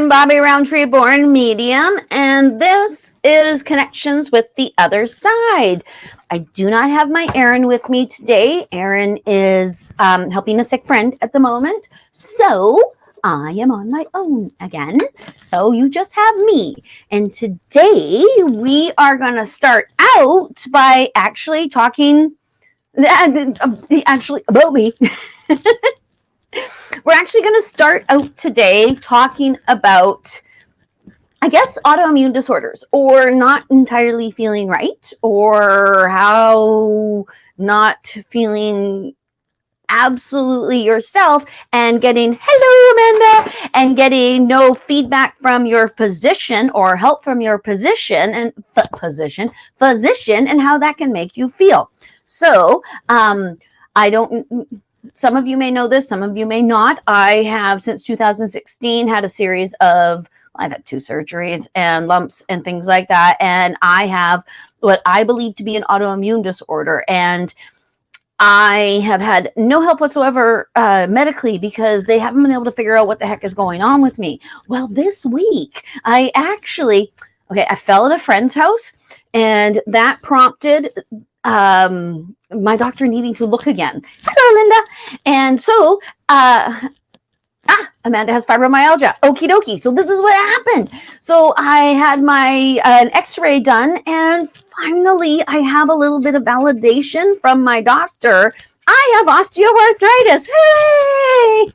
I'm Bobbi Rowntree, Born Medium, and this is Connections with the Other Side. I do not have my Erin with me today. Erin is helping a sick friend at the moment, so I am on my own again. So you just have me. And today we are going to start out by actually talking about me. We're actually going to start out today talking about, I guess, autoimmune disorders, or not entirely feeling right, or how not feeling absolutely yourself and getting hello Amanda and getting no feedback from your physician or help from your physician and how that can make you feel. So some of you may know this, some of you may not. I have since 2016 had a series of, I've had 2 surgeries and lumps and things like that. And I have what I believe to be an autoimmune disorder. And I have had no help whatsoever medically because they haven't been able to figure out what the heck is going on with me. Well, this week, I fell at a friend's house, and that prompted my doctor needing to look again. Hello, Linda. And so, Amanda has fibromyalgia. Okie dokie. So this is what happened. So I had an x-ray done, and finally I have a little bit of validation from my doctor. I have osteoarthritis. Hey!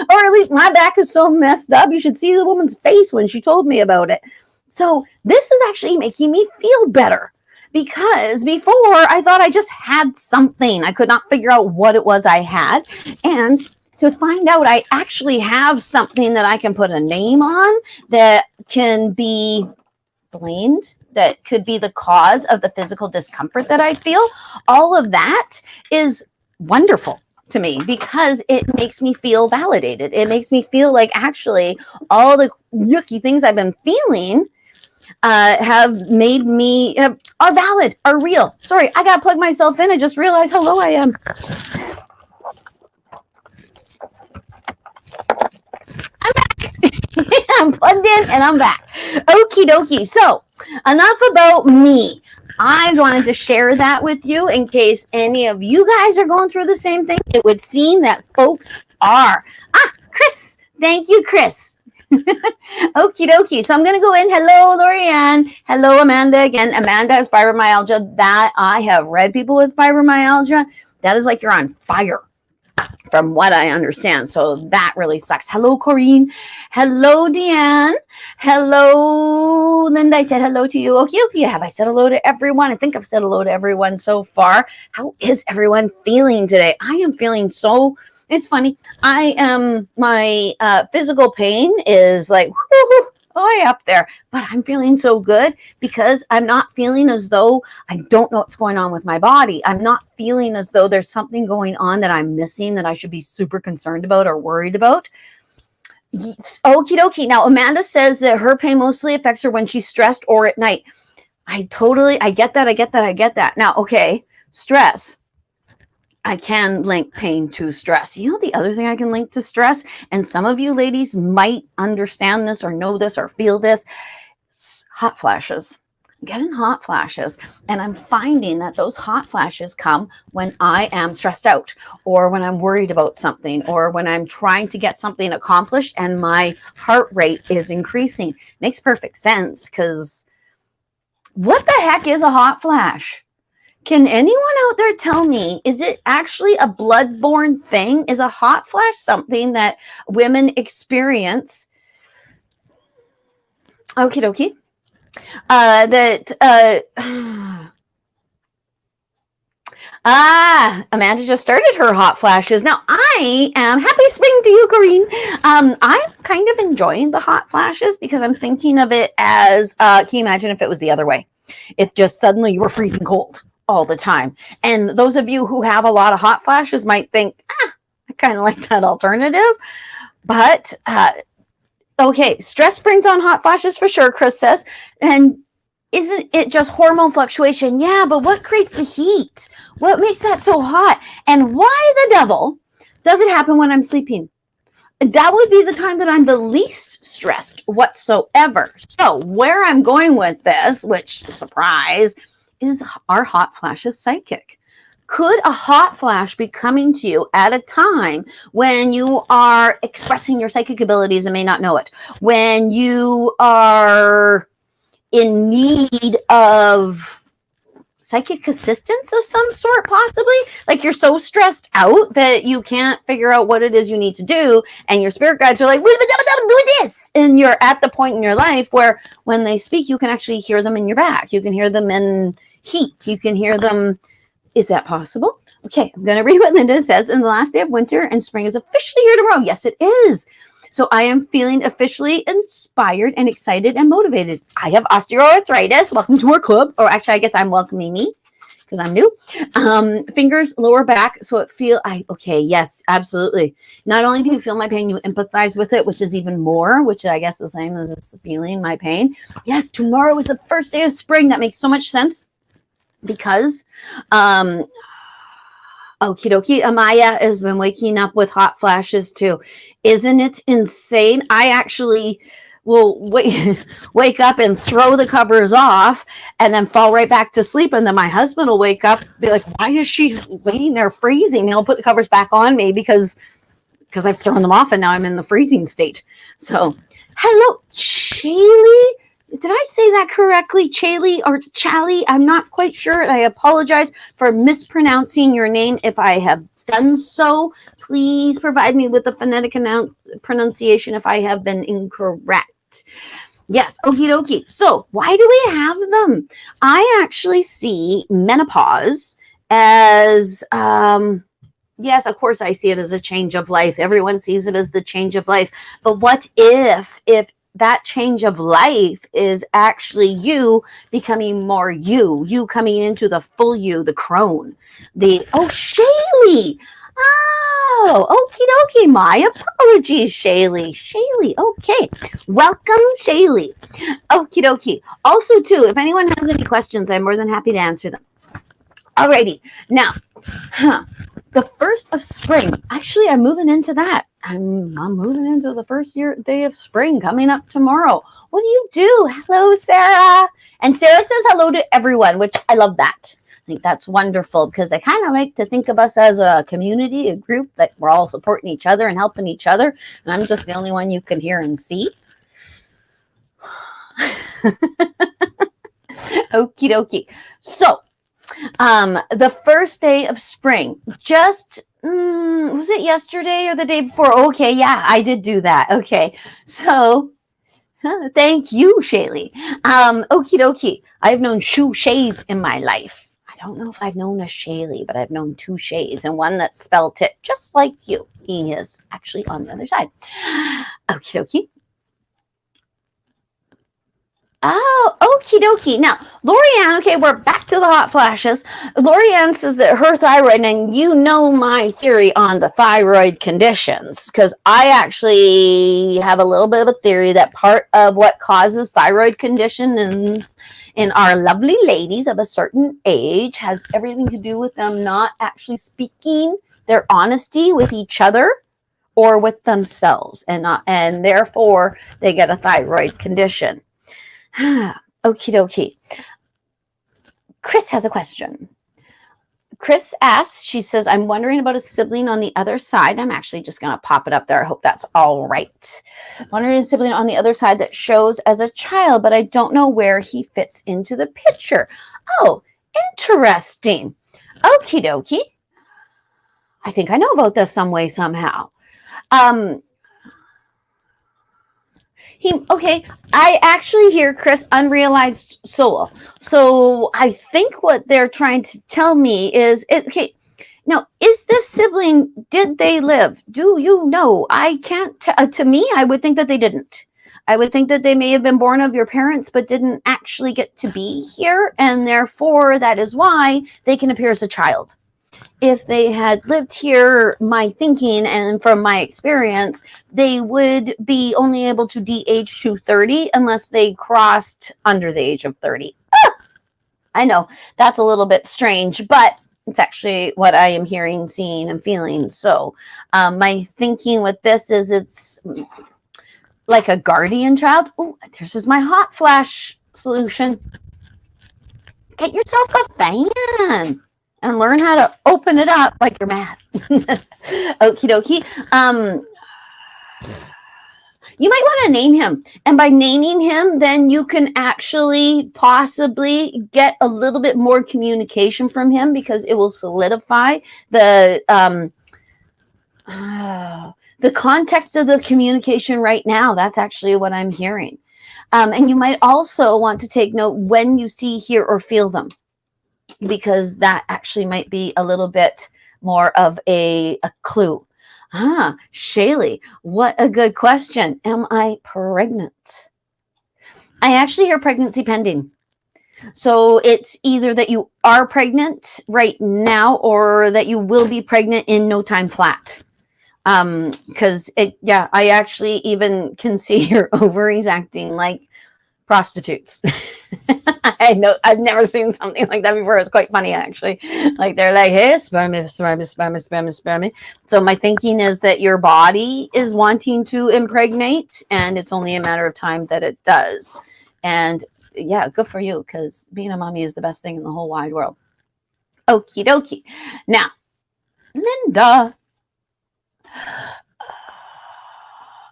Or at least my back is so messed up. You should see the woman's face when she told me about it. So this is actually making me feel better. Because before I thought I just had something. I could not figure out what it was I had. And to find out I actually have something that I can put a name on that can be blamed, that could be the cause of the physical discomfort that I feel. All of that is wonderful to me because it makes me feel validated. It makes me feel like actually all the yucky things I've been feeling have made me, are valid, are real. Sorry, I gotta plug myself in. I just realized how low I am. I'm back. I'm plugged in and I'm back. Okie dokie. So enough about me. I wanted to share that with you in case any of you guys are going through the same thing. It would seem that folks are. Chris. Thank you, Chris. Okie dokie. So I'm going to go in. Hello, Lorianne. Hello, Amanda. Again, Amanda has fibromyalgia. That I have read people with fibromyalgia. That is like you're on fire, from what I understand. So that really sucks. Hello, Corinne. Hello, Deanne. Hello, Linda. I said hello to you. Okie dokie. Have I said hello to everyone? I think I've said hello to everyone so far. How is everyone feeling today? I am feeling so... It's funny. My physical pain is like way up there, but I'm feeling so good because I'm not feeling as though I don't know what's going on with my body. I'm not feeling as though there's something going on that I'm missing that I should be super concerned about or worried about. Okie dokie. Now, Amanda says that her pain mostly affects her when she's stressed or at night. I get that. Now, okay, stress. I can link pain to stress. You know, the other thing I can link to stress, and some of you ladies might understand this or know this or feel this, hot flashes. I'm getting hot flashes, and I'm finding that those hot flashes come when I am stressed out or when I'm worried about something or when I'm trying to get something accomplished and my heart rate is increasing. Makes perfect sense because what the heck is a hot flash? Can anyone out there tell me, is it actually a blood-borne thing? Is a hot flash something that women experience? Okie dokie. Amanda just started her hot flashes. Now, I am happy spring to you, Corrine. I'm kind of enjoying the hot flashes because I'm thinking of it as, can you imagine if it was the other way? If just suddenly you were freezing cold all the time. And those of you who have a lot of hot flashes might think, I kind of like that alternative. But, okay, stress brings on hot flashes for sure, Chris says. And isn't it just hormone fluctuation? Yeah, but what creates the heat? What makes that so hot? And why the devil does it happen when I'm sleeping? that would be the time that I'm the least stressed whatsoever. So where I'm going with this, which, surprise, is our hot flashes psychic. Could a hot flash be coming to you at a time when you are expressing your psychic abilities and may not know it? When you are in need of psychic assistance of some sort, possibly? Like you're so stressed out that you can't figure out what it is you need to do, and your spirit guides are like, do this! And you're at the point in your life where when they speak, you can actually hear them in your back. You can hear them in heat. You can hear them. Is that possible? Okay, I'm going to read what Linda says. In the last day of winter and spring is officially here tomorrow. Yes, it is. So I am feeling officially inspired and excited and motivated. I have osteoarthritis. Welcome to our club. Or actually, I guess I'm welcoming me because I'm new. Fingers, lower back. So it okay, yes, absolutely. Not only do you feel my pain, you empathize with it, which is even more, which I guess is the same as just feeling my pain. Yes, tomorrow is the first day of spring. That makes so much sense because okie dokie, Amaya has been waking up with hot flashes too. Isn't it insane? I actually will wake up and throw the covers off and then fall right back to sleep. And then my husband will wake up, be like, why is she laying there freezing? And he'll put the covers back on me because I've thrown them off and now I'm in the freezing state. So, hello, Shaylee. Did I say that correctly? Chaley or Chally? I'm not quite sure. I apologize for mispronouncing your name if I have done so. Please provide me with the phonetic pronunciation if I have been incorrect. Yes, okie dokie. So why do we have them? I actually see menopause as, yes, of course I see it as a change of life. Everyone sees it as the change of life. But what if that change of life is actually you becoming more you coming into the full you, the crone, Shaylee. Oh, okie dokie. My apologies, Shaylee. Okay. Welcome, Shaylee. Okie dokie. Also, too, if anyone has any questions, I'm more than happy to answer them. Alrighty. Now, the first of spring. Actually, I'm moving into that. I'm moving into the first day of spring coming up tomorrow. What do you do? Hello, Sarah. And Sarah says hello to everyone, which I love that. I think that's wonderful because I kind of like to think of us as a community, a group that we're all supporting each other and helping each other. And I'm just the only one you can hear and see. Okie dokie. So, the first day of spring, just was it yesterday or the day before? Okay, yeah, I did do that. Okay, so thank you, Shaylee. Okie dokie. I've known two Shays in my life. I don't know if I've known a Shaylee, but I've known two Shays and one that spelt it just like you. He is actually on the other side. Okie dokie. Oh, okie dokie. Now, Lorianne, okay, we're back to the hot flashes. Lorianne says that her thyroid, and you know my theory on the thyroid conditions, because I actually have a little bit of a theory that part of what causes thyroid conditions in our lovely ladies of a certain age has everything to do with them not actually speaking their honesty with each other or with themselves, and therefore they get a thyroid condition. Okie dokie. Chris has a question. Chris asks, she says, I'm wondering about a sibling on the other side. I'm actually just going to pop it up there. I hope that's all right. Wondering a sibling on the other side that shows as a child, but I don't know where he fits into the picture. Oh, interesting. Okie dokie. I think I know about this some way, somehow. Okay, I actually hear, Chris, unrealized soul. So I think what they're trying to tell me is, okay, now, is this sibling, did they live? Do you know? I can't, to me, I would think that they didn't. I would think that they may have been born of your parents, but didn't actually get to be here. And therefore, that is why they can appear as a child. If they had lived here, my thinking and from my experience, they would be only able to de-age to 30 unless they crossed under the age of 30. I know that's a little bit strange, but It's actually what I am hearing, seeing, and feeling. So my thinking with this is it's like a guardian child. Oh, this is my hot flash solution. Get yourself a fan and learn how to open it up like you're mad. Okie dokie. You might want to name him. And by naming him, then you can actually possibly get a little bit more communication from him, because it will solidify the context of the communication right now. That's actually what I'm hearing. And you might also want to take note when you see, hear, or feel them, because that actually might be a little bit more of a clue. Shaylee, what a good question. Am I pregnant? I actually hear pregnancy pending. So it's either that you are pregnant right now or that you will be pregnant in no time flat. Because I actually even can see your ovaries acting like prostitutes. I know, I've never seen something like that before. It's quite funny, actually. Like they're like, hey, sperm me, sperm me, sperm me, sperm me, sperm me. So my thinking is that your body is wanting to impregnate, and it's only a matter of time that it does. And yeah, good for you, because being a mommy is the best thing in the whole wide world. Okie dokie. Now, Linda.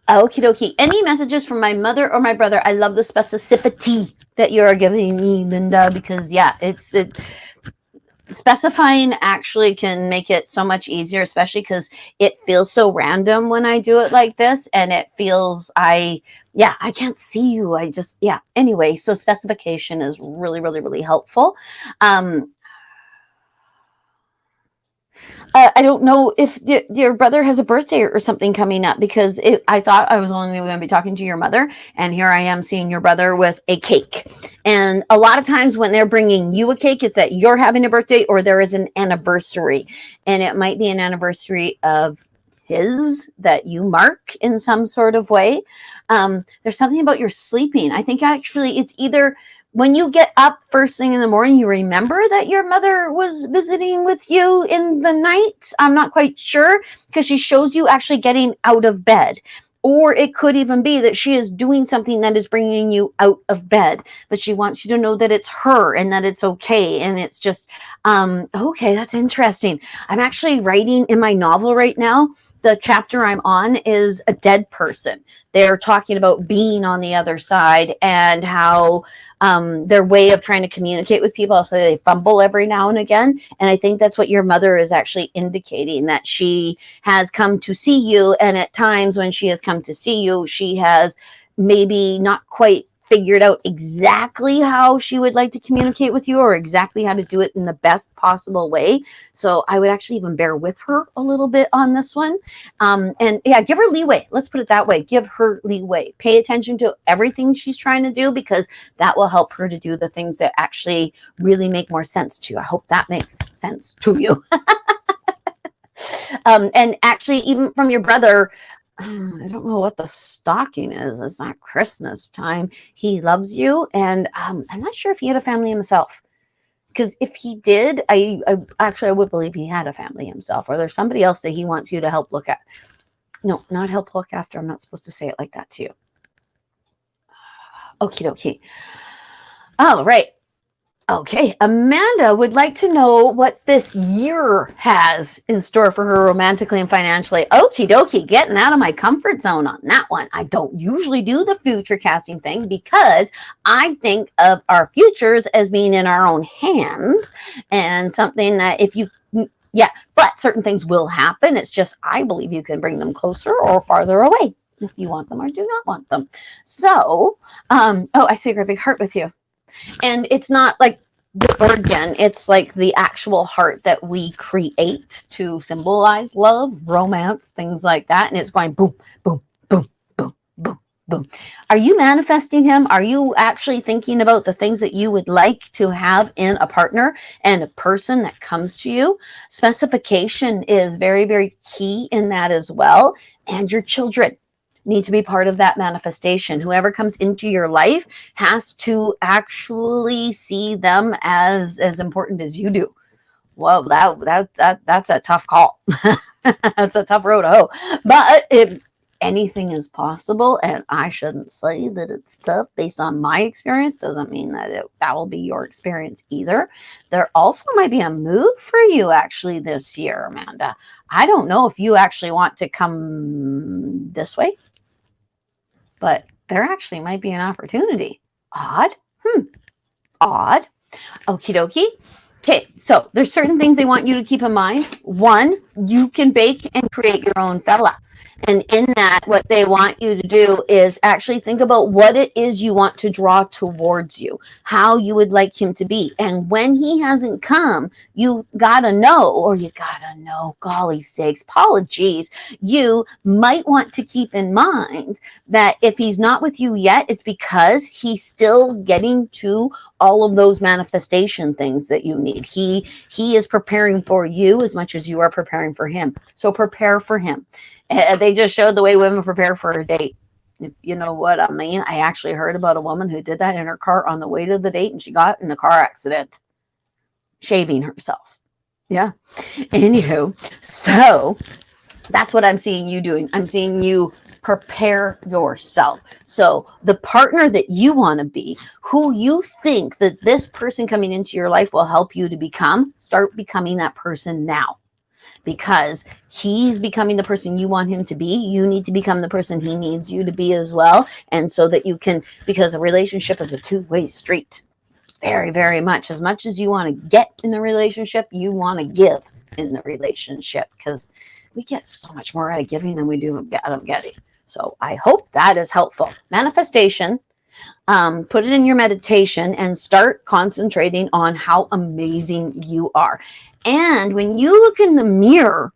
Okie dokie. Any messages from my mother or my brother? I love the specificity that you are giving me, Linda, because specifying actually can make it so much easier, especially because it feels so random when I do it like this, and it feels I can't see you. Anyway, so specification is really, really, really helpful. I don't know if your brother has a birthday or something coming up, because I thought I was only going to be talking to your mother, and here I am seeing your brother with a cake. And a lot of times when they're bringing you a cake, it's that you're having a birthday or there is an anniversary, and it might be an anniversary of his that you mark in some sort of way. There's something about your sleeping. I think actually it's either when you get up first thing in the morning, you remember that your mother was visiting with you in the night. I'm not quite sure, because she shows you actually getting out of bed. Or it could even be that she is doing something that is bringing you out of bed, but she wants you to know that it's her and that it's okay. And it's just, okay, that's interesting. I'm actually writing in my novel right now. The chapter I'm on is a dead person. They're talking about being on the other side, and how their way of trying to communicate with people, so they fumble every now and again. And I think that's what your mother is actually indicating, that she has come to see you. And at times when she has come to see you, she has maybe not quite figured out exactly how she would like to communicate with you, or exactly how to do it in the best possible way. So I would actually even bear with her a little bit on this one. And yeah, give her leeway. Let's put it that way. Give her leeway. Pay attention to everything she's trying to do, because that will help her to do the things that actually really make more sense to you. I hope that makes sense to you. And actually, even from your brother, I don't know what the stocking is. It's not Christmas time. He loves you. And I'm not sure if he had a family himself. Because if he did, I would believe he had a family himself. Or there's somebody else that he wants you to help look at. No, not help look after. I'm not supposed to say it like that to you. Okie dokie. All right. Okay, Amanda would like to know what this year has in store for her romantically and financially. Okie dokie, getting out of my comfort zone on that one. I don't usually do the future casting thing, because I think of our futures as being in our own hands, and something that but certain things will happen. It's just, I believe you can bring them closer or farther away if you want them or do not want them. So, I see a great big heart with you. And it's not like the organ, it's like the actual heart that we create to symbolize love, romance, things like that. And it's going boom, boom, boom, boom, boom, boom. Are you manifesting him? Are you actually thinking about the things that you would like to have in a partner and a person that comes to you? Specification is very, very key in that as well. And your children need to be part of that manifestation. Whoever comes into your life has to actually see them as important as you do, Whoa, that's a tough call. That's a tough road to hoe. But if anything is possible, and I shouldn't say that it's tough based on my experience, doesn't mean that that will be your experience either. There also might be a move for you actually this year, Amanda. I don't know if you actually want to come this way, but there actually might be an opportunity. Odd. Odd. Okie dokie. Okay, so there's certain things they want you to keep in mind. One, you can bake and create your own fella. And in that, what they want you to do is actually think about what it is you want to draw towards you, how you would like him to be. And when he hasn't come, you gotta know, golly sakes, apologies. You might want to keep in mind that if he's not with you yet, it's because he's still getting to all of those manifestation things that you need. He is preparing for you as much as you are preparing for him. So prepare for him. They just showed the way women prepare for a date. If you know what I mean. I actually heard about a woman who did that in her car on the way to the date, and she got in a car accident, shaving herself. Yeah. Anywho, so that's what I'm seeing you doing. I'm seeing you prepare yourself. So the partner that you want to be, who you think that this person coming into your life will help you to become, start becoming that person now. Because he's becoming the person you want him to be, you need to become the person he needs you to be as well. And so that you can, because a relationship is a two-way street. Very, very much. As much as you want to get in a relationship, you want to give in the relationship. Because we get so much more out of giving than we do out of getting. So I hope that is helpful. Manifestation. Put it in your meditation and start concentrating on how amazing you are. And when you look in the mirror,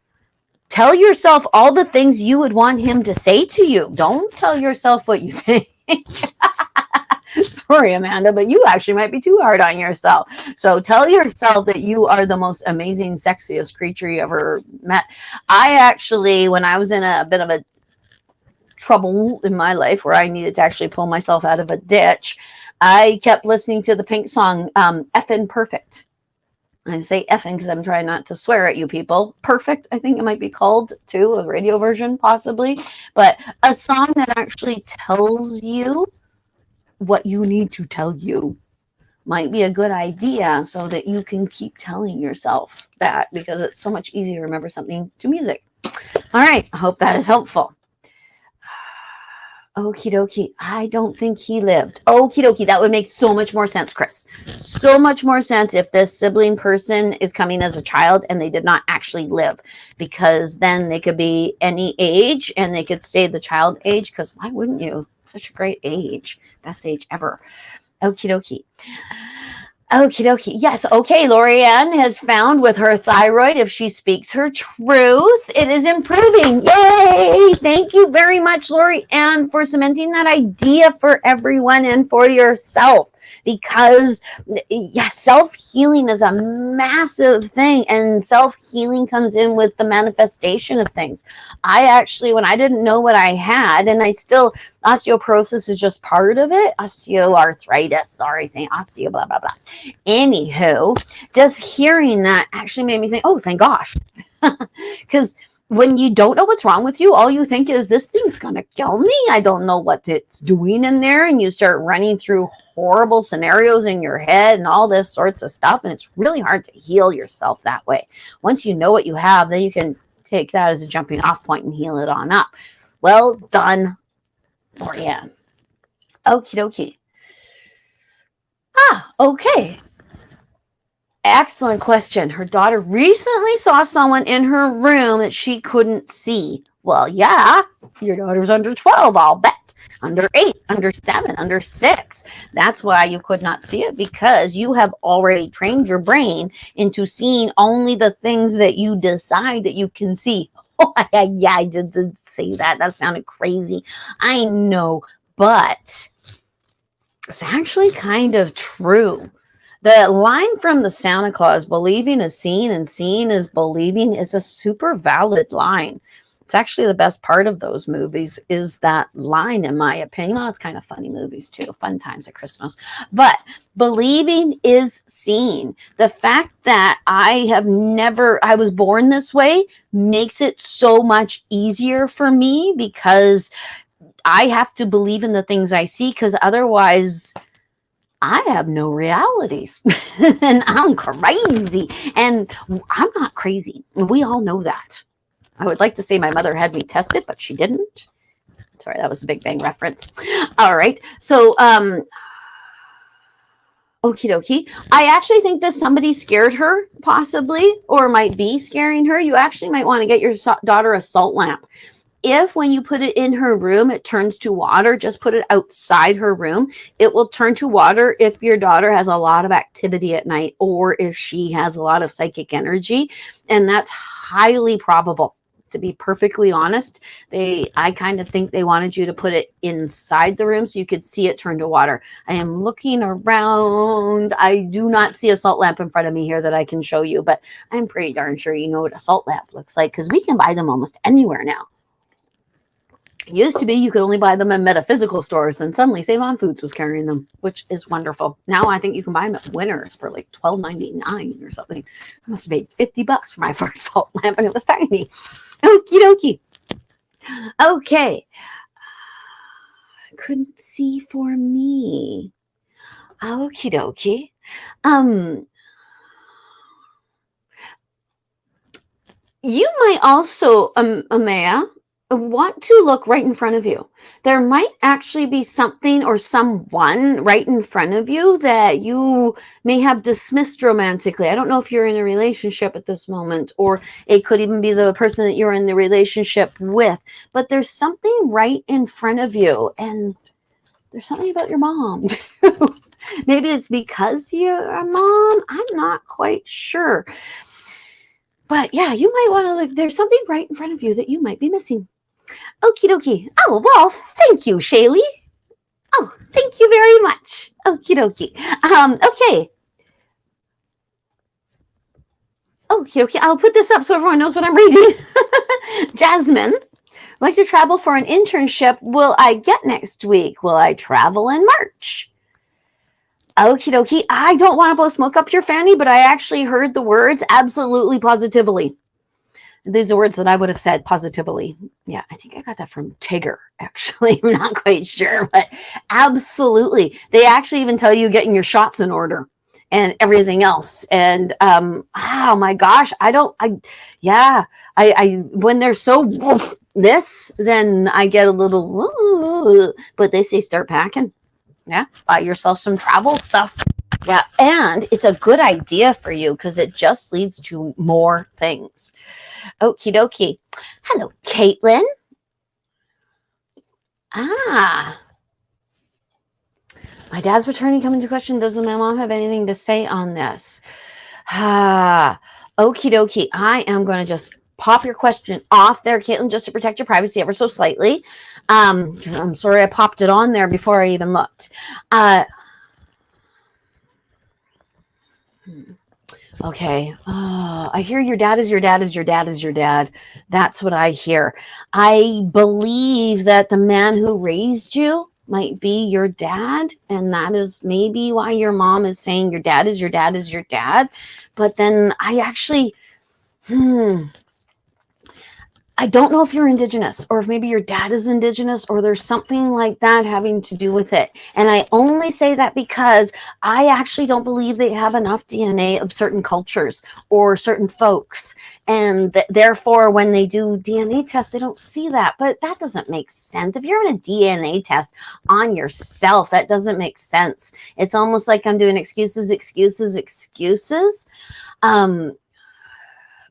tell yourself all the things you would want him to say to you. Don't tell yourself what you think. Sorry, Amanda, but you actually might be too hard on yourself. So tell yourself that you are the most amazing, sexiest creature you ever met. I actually, when I was in a bit of a trouble in my life where I needed to actually pull myself out of a ditch, I kept listening to the Pink song, Effin' Perfect. I say effing because I'm trying not to swear at you people. Perfect, I think it might be called too, a radio version possibly. But a song that actually tells you what you need to tell you might be a good idea so that you can keep telling yourself that, because it's so much easier to remember something to music. All right, I hope that is helpful. Okie dokie. I don't think he lived. Okie dokie. That would make so much more sense, Chris. So much more sense if this sibling person is coming as a child and they did not actually live, because then they could be any age and they could stay the child age, because why wouldn't you? Such a great age. Best age ever. Okie dokie. Okie dokie. Yes. Okay. Lorianne has found with her thyroid, if she speaks her truth, it is improving. Yay. Thank you very much, Lorianne, for cementing that idea for everyone and for yourself. Because yes, self-healing is a massive thing, and self-healing comes in with the manifestation of things. I actually, when I didn't know what I had, and I still, osteoporosis is just part of it. Osteoarthritis, sorry, saying osteo, blah, blah, blah. Anywho, just hearing that actually made me think, oh, thank gosh. Because when you don't know what's wrong with you, all you think is, this thing's going to kill me. I don't know what it's doing in there. And you start running through horrible scenarios in your head and all this sorts of stuff. And it's really hard to heal yourself that way. Once you know what you have, then you can take that as a jumping off point and heal it on up. Well done, Lorianne. Okie dokie. Okay. Excellent question. Her daughter recently saw someone in her room that she couldn't see. Well, yeah, your daughter's under 12, I'll bet. Under 8, under 7, under 6. That's why you could not see it, because you have already trained your brain into seeing only the things that you decide that you can see. Oh, yeah, I did say that. That sounded crazy. I know, but it's actually kind of true. The line from the Santa Claus, believing is seeing and seeing is believing, is a super valid line. It's actually the best part of those movies is that line, in my opinion. Well, it's kind of funny movies too, fun times at Christmas. But believing is seeing. The fact that I was born this way makes it so much easier for me, because I have to believe in the things I see, because otherwise I have no realities and I'm crazy. And I'm not crazy. We all know that. I would like to say my mother had me tested, but she didn't. Sorry, that was a Big Bang reference. All right. So, okie dokie. I actually think that somebody scared her, possibly, or might be scaring her. You actually might want to get your daughter a salt lamp. If when you put it in her room, it turns to water, just put it outside her room. It will turn to water if your daughter has a lot of activity at night, or if she has a lot of psychic energy. And that's highly probable. To be perfectly honest, I kind of think they wanted you to put it inside the room so you could see it turn to water. I am looking around. I do not see a salt lamp in front of me here that I can show you, but I'm pretty darn sure you know what a salt lamp looks like, because we can buy them almost anywhere now. It used to be you could only buy them in metaphysical stores, and suddenly Save On Foods was carrying them, which is wonderful. Now I think you can buy them at Winners for like $12.99 or something. I must have paid $50 for my first salt lamp, and it was tiny. Okie dokie. Okay. Couldn't see for me. Okie dokie. You might also, Amaya, want to look right in front of you. There might actually be something or someone right in front of you that you may have dismissed romantically. I don't know if you're in a relationship at this moment, or it could even be the person that you're in the relationship with, but there's something right in front of you, and there's something about your mom. Maybe it's because you're a mom. I'm not quite sure. But yeah, you might want to look. There's something right in front of you that you might be missing. Okie dokie. Oh, well, thank you, Shaylee. Oh, thank you very much. Okie dokie. Okay. Okie dokie. I'll put this up so everyone knows what I'm reading. Jasmine, I'd like to travel for an internship. Will I get next week? Will I travel in March? Okie dokie. I don't want to blow smoke up your fanny, but I actually heard the words absolutely, positively. These are words that I would have said positively. Yeah, I think I got that from Tigger, actually. I'm not quite sure, but absolutely. They actually even tell you getting your shots in order and everything else. And oh my gosh, when they're so this, then I get a little, but they say start packing. Yeah, buy yourself some travel stuff. Yeah, and it's a good idea for you because it just leads to more things. Okie dokie. Hello, Caitlin. My dad's paternity come into question. Doesn't my mom have anything to say on this? Okie dokie. I am going to just pop your question off there, Caitlin, just to protect your privacy ever so slightly. I'm sorry I popped it on there before I even looked. Okay. I hear your dad is your dad is your dad is your dad. That's what I hear. I believe that the man who raised you might be your dad, and that is maybe why your mom is saying your dad is your dad is your dad. But then I actually, I don't know if you're Indigenous, or if maybe your dad is Indigenous, or there's something like that having to do with it. And I only say that because I actually don't believe they have enough DNA of certain cultures or certain folks. And therefore, when they do DNA tests, they don't see that. But that doesn't make sense. If you're in a DNA test on yourself, that doesn't make sense. It's almost like I'm doing excuses.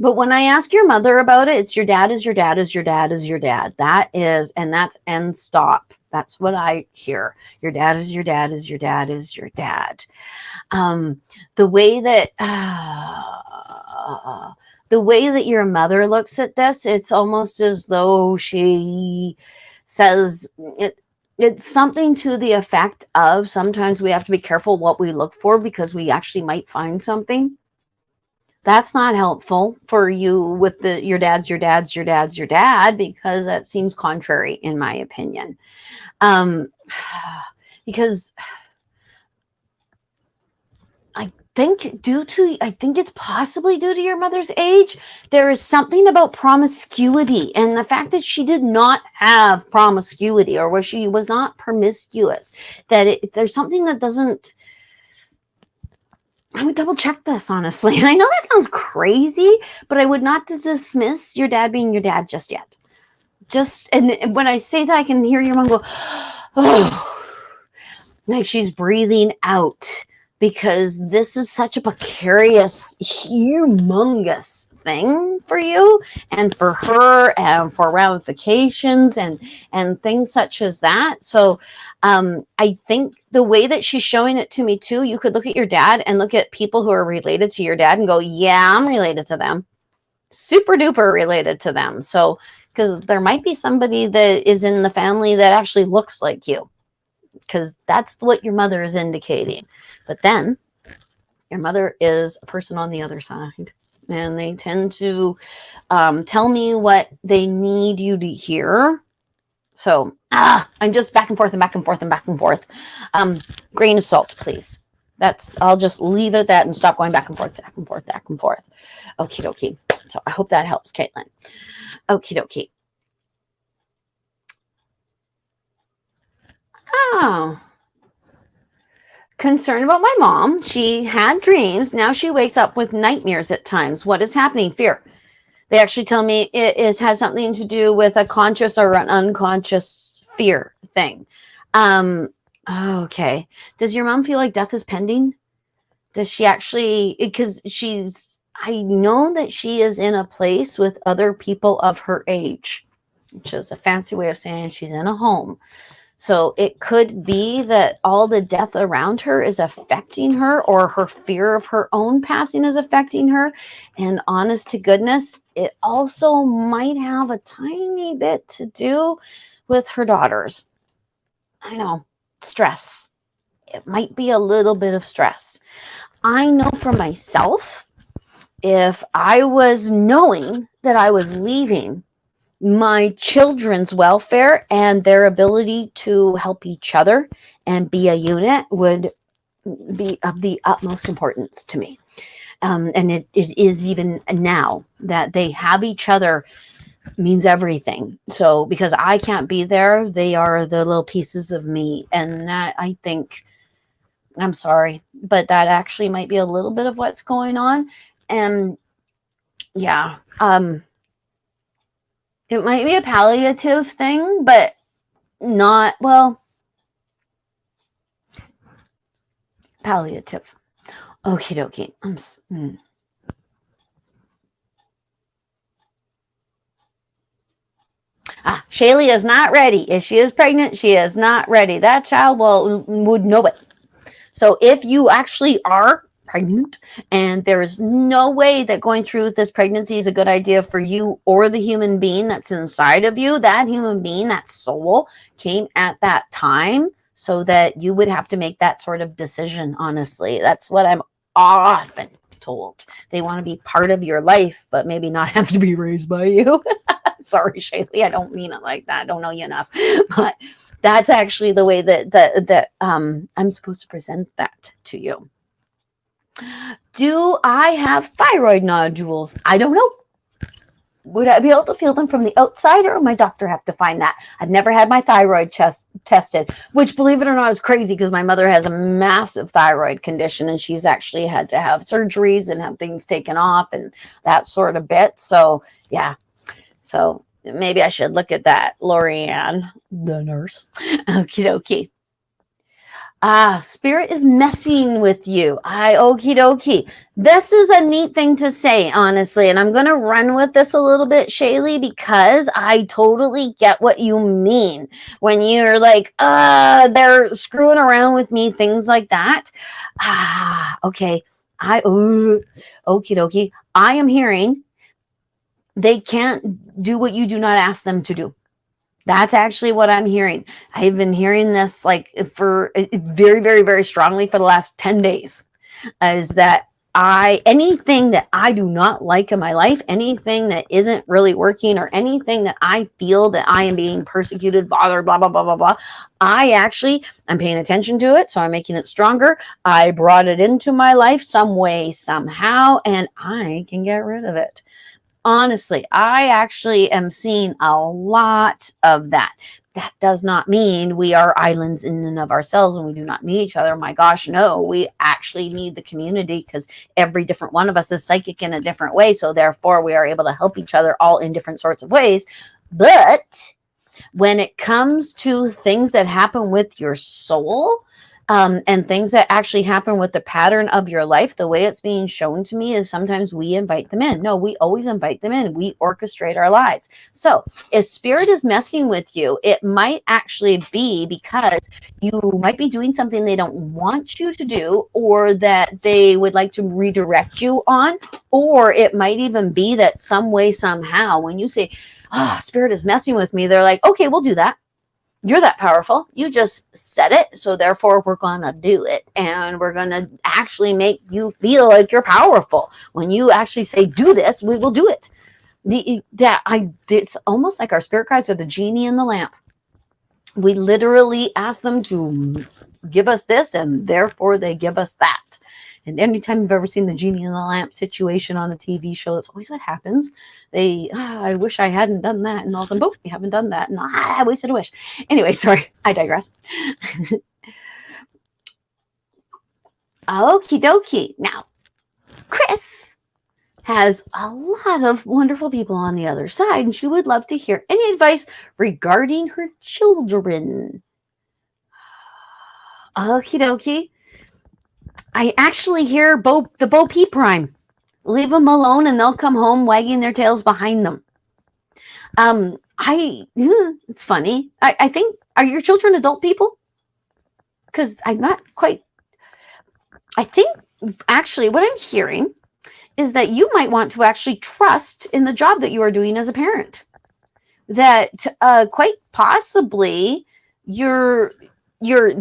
But when I ask your mother about it, it's your dad is your dad is your dad is your dad. That is, and that's end stop. That's what I hear. Your dad is your dad is your dad is your dad. The way that your mother looks at this, it's almost as though she says it's something to the effect of sometimes we have to be careful what we look for because we actually might find something That's not helpful for you with your dad's your dad's your dad's your dad, because that seems contrary, in my opinion. Because I think it's possibly due to your mother's age. There is something about promiscuity, and the fact that she did not have promiscuity, or where she was not promiscuous, that there's something that doesn't. I would double check this, honestly. And I know that sounds crazy, but I would not dismiss your dad being your dad just yet. And when I say that, I can hear your mom go, oh, like she's breathing out, because this is such a precarious, humongous thing for you and for her, and for ramifications and things such as that. So I think the way that she's showing it to me too, you could look at your dad and look at people who are related to your dad and go, yeah, I'm related to them, super duper related to them. So because there might be somebody that is in the family that actually looks like you, because that's what your mother is indicating. But then your mother is a person on the other side, and they tend to tell me what they need you to hear. So I'm just back and forth and back and forth and back and forth. Grain of salt, please. I'll just leave it at that and stop going back and forth, back and forth, back and forth. Okie dokie. So I hope that helps, Caitlin. Okie dokie. Oh. Concerned about my mom. She had dreams. Now she wakes up with nightmares at times. What is happening? Fear. They actually tell me has something to do with a conscious or an unconscious fear thing. Okay. Does your mom feel like death is pending? Does she actually, because I know that she is in a place with other people of her age, which is a fancy way of saying she's in a home. So it could be that all the death around her is affecting her, or her fear of her own passing is affecting her. And honest to goodness, it also might have a tiny bit to do with her daughters. I know, stress. It might be a little bit of stress. I know for myself, if I was knowing that I was leaving, my children's welfare and their ability to help each other and be a unit would be of the utmost importance to me. And it is even now that they have each other means everything. So because I can't be there, they are the little pieces of me. And that, I think, I'm sorry, but that actually might be a little bit of what's going on. And yeah, it might be a palliative thing, but not, well, palliative. Okie dokie. Shaylee is not ready. If she is pregnant, she is not ready. That child would know it. So if you actually are pregnant and there is no way that going through with this pregnancy is a good idea for you or the human being that's inside of you, that human being, that soul came at that time so that you would have to make that sort of decision. Honestly, that's what I'm often told. They want to be part of your life, but maybe not have to be raised by you. Sorry, Shaylee, I don't mean it like that. I don't know you enough, but that's actually the way that I'm supposed to present that to you. Do I have thyroid nodules? I don't know. Would I be able to feel them from the outside, or would my doctor have to find that? I've never had my thyroid tested, which, believe it or not, is crazy because my mother has a massive thyroid condition and she's actually had to have surgeries and have things taken off and that sort of bit. So, yeah. So maybe I should look at that. Lorianne, the nurse. Okie dokie. Spirit is messing with you. Okie dokie. This is a neat thing to say, honestly. And I'm going to run with this a little bit, Shaylee, because I totally get what you mean when you're like, they're screwing around with me, things like that. Okay. Okie dokie. I am hearing they can't do what you do not ask them to do. That's actually what I'm hearing. I've been hearing this like for very, very, very strongly for the last 10 days, is that anything that I do not like in my life, anything that isn't really working, or anything that I feel that I am being persecuted, bothered, blah, blah, blah, blah, blah, I'm paying attention to it. So I'm making it stronger. I brought it into my life some way, somehow, and I can get rid of it. Honestly, I actually am seeing a lot of that. That does not mean we are islands in and of ourselves and we do not need each other. My gosh, no, we actually need the community, because every different one of us is psychic in a different way. So therefore, we are able to help each other all in different sorts of ways. But when it comes to things that happen with your soul, and things that actually happen with the pattern of your life, the way it's being shown to me is sometimes we invite them in. No, we always invite them in. We orchestrate our lives. So if spirit is messing with you, it might actually be because you might be doing something they don't want you to do, or that they would like to redirect you on, or it might even be that some way, somehow, when you say, spirit is messing with me, they're like, okay, we'll do that. You're that powerful. You just said it. So therefore, we're going to do it. And we're going to actually make you feel like you're powerful. When you actually say, do this, we will do it. It's almost like our spirit guides are the genie in the lamp. We literally ask them to give us this, and therefore they give us that. And anytime you've ever seen the genie in the lamp situation on a TV show, that's always what happens. I wish I hadn't done that. And all of a sudden, boom, you haven't done that. And I wasted a wish. Anyway, sorry, I digress. Okie dokie. Now, Chris has a lot of wonderful people on the other side, and she would love to hear any advice regarding her children. Okie dokie. I actually hear the Bo Peep rhyme. Leave them alone and they'll come home wagging their tails behind them. It's funny. I think, are your children adult people? Because I'm not quite, I think actually what I'm hearing is that you might want to actually trust in the job that you are doing as a parent. That quite possibly you're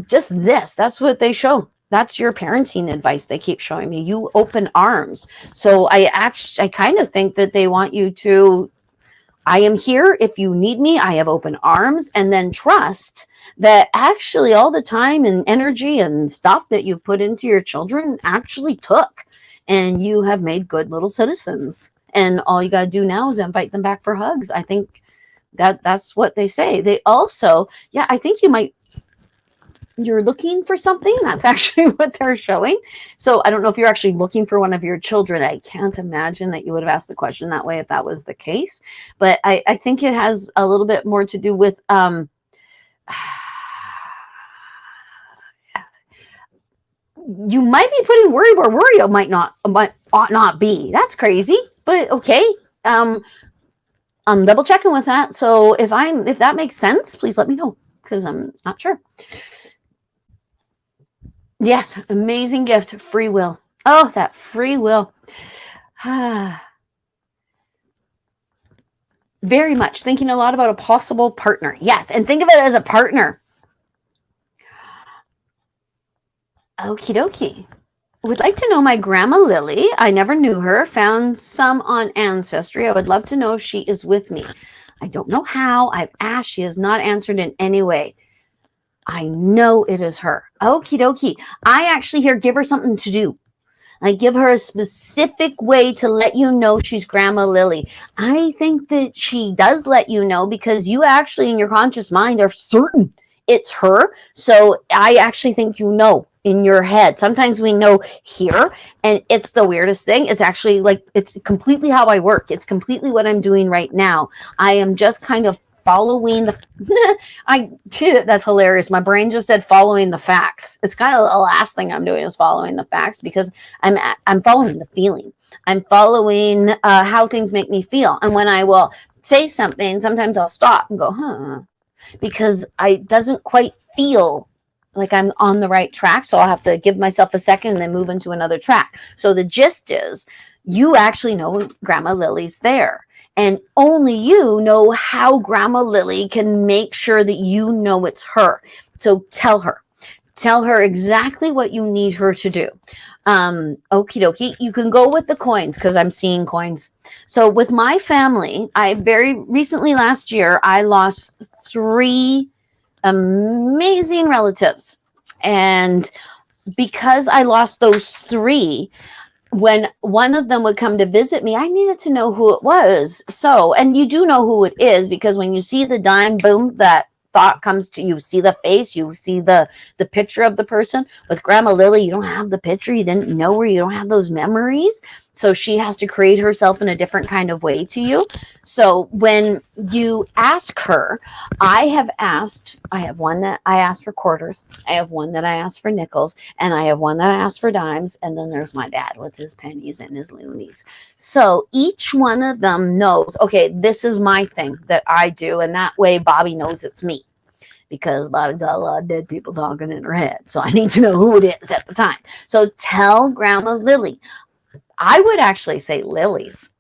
just this. That's what they show. That's your parenting advice they keep showing me. You open arms. So I kind of think that they want you to, I am here if you need me. I have open arms, and then trust that actually all the time and energy and stuff that you put into your children actually took, and you have made good little citizens. And all you got to do now is invite them back for hugs. I think that's what they say. They also, I think you're looking for something. That's actually what they're showing. So I don't know if you're actually looking for one of your children. I can't imagine that you would have asked the question that way if that was the case. But I think it has a little bit more to do with you might be putting worry where worry ought not be. That's crazy, but okay. I'm double checking with that. So if that makes sense, please let me know, because I'm not sure. Yes, amazing gift, free will. Oh, that free will. Very much thinking a lot about a possible partner. Yes, and think of it as a partner. Okie dokie. Would like to know my grandma Lily. I never knew her. Found some on Ancestry. I would love to know if she is with me. I don't know how. I've asked. She has not answered in any way. I know it is her. Okie dokie. I actually hear give her something to do. Like give her a specific way to let you know she's Grandma Lily. I think that she does let you know because you actually in your conscious mind are certain it's her. So I actually think you know in your head. Sometimes we know here, and it's the weirdest thing. It's actually like, it's completely how I work. It's completely what I'm doing right now. I am just kind of following that's hilarious. My brain just said following the facts. It's kind of the last thing I'm doing is following the facts, because I'm following the feeling. I'm following how things make me feel. And when I will say something, sometimes I'll stop and go, because I doesn't quite feel like I'm on the right track. So I'll have to give myself a second and then move into another track. So the gist is you actually know Grandma Lily's there. And only you know how Grandma Lily can make sure that you know it's her. So tell her Tell her exactly what you need her to do. Okie dokie. You can go with the coins because I'm seeing coins. So with my family, I very recently last year, I lost 3 amazing relatives. And because I lost those 3, when one of them would come to visit me, I needed to know who it was. So, and you do know who it is because when you see the dime, boom, that thought comes to you. See the face, you see the picture of the person. With Grandma Lily, you don't have the picture, you didn't know her, you don't have those memories. So she has to create herself in a different kind of way to you. So when you ask her, I have one that I asked for quarters, I have one that I asked for nickels, and I have one that I asked for dimes, and then there's my dad with his pennies and his loonies. So each one of them knows, okay, this is my thing that I do, and that way Bobbi knows it's me. Because Bobbi's got a lot of dead people talking in her head. So I need to know who it is at the time. So tell Grandma Lily. I would actually say lilies.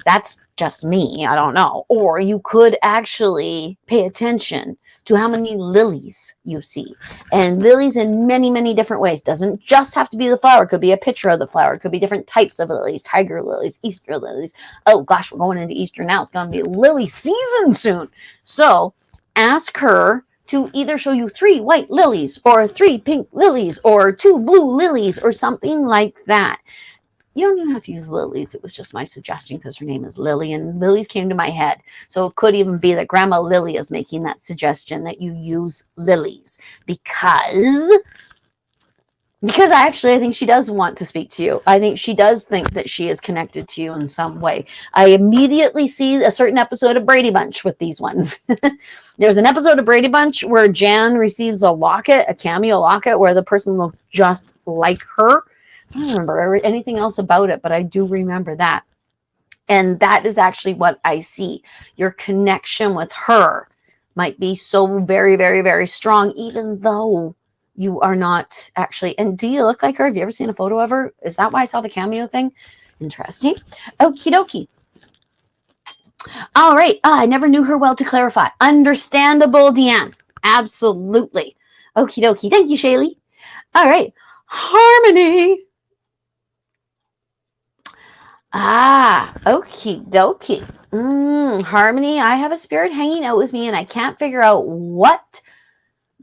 That's just me. I don't know. Or you could actually pay attention to how many lilies you see. And lilies in many, many different ways. Doesn't just have to be the flower. It could be a picture of the flower. It could be different types of lilies. Tiger lilies, Easter lilies. Oh gosh, we're going into Easter now. It's going to be lily season soon. So ask her to either show you 3 white lilies or 3 pink lilies or 2 blue lilies or something like that. You don't even have to use lilies. It was just my suggestion because her name is Lily and lilies came to my head. So it could even be that Grandma Lily is making that suggestion that you use lilies because I think she does want to speak to you. I think she does think that she is connected to you in some way. I immediately see a certain episode of Brady Bunch with these ones. There's an episode of Brady Bunch where Jan receives a locket, a cameo locket, where the person looked just like her. I don't remember anything else about it, but I do remember that. And that is actually what I see. Your connection with her might be so very, very, very strong, even though you are not actually. And do you look like her? Have you ever seen a photo of her? Is that why I saw the cameo thing? Interesting. Okie dokie. All right. I never knew her well to clarify. Understandable, Deanne. Absolutely. Okie dokie. Thank you, Shaylee. All right. Harmony. Okie dokie. Harmony. I have a spirit hanging out with me and I can't figure out what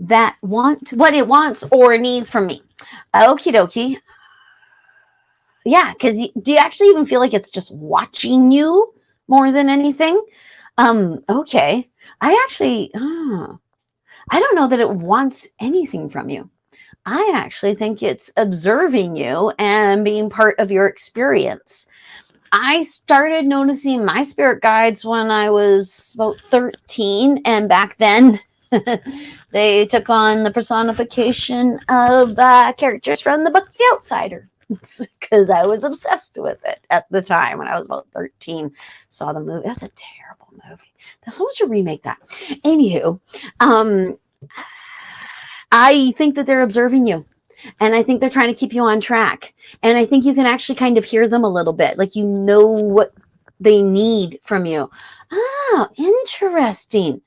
it wants or needs from me. Okie dokie. Yeah, because do you actually even feel like it's just watching you more than anything? Okay. I don't know that it wants anything from you. I actually think it's observing you and being part of your experience. I started noticing my spirit guides when I was about 13, and back then they took on the personification of characters from the book The Outsider because I was obsessed with it at the time when I was about 13. Saw the movie. That's a terrible movie. Someone should remake that. Anywho, I think that they're observing you. And I think they're trying to keep you on track. And I think you can actually kind of hear them a little bit. Like you know what they need from you. Oh, interesting.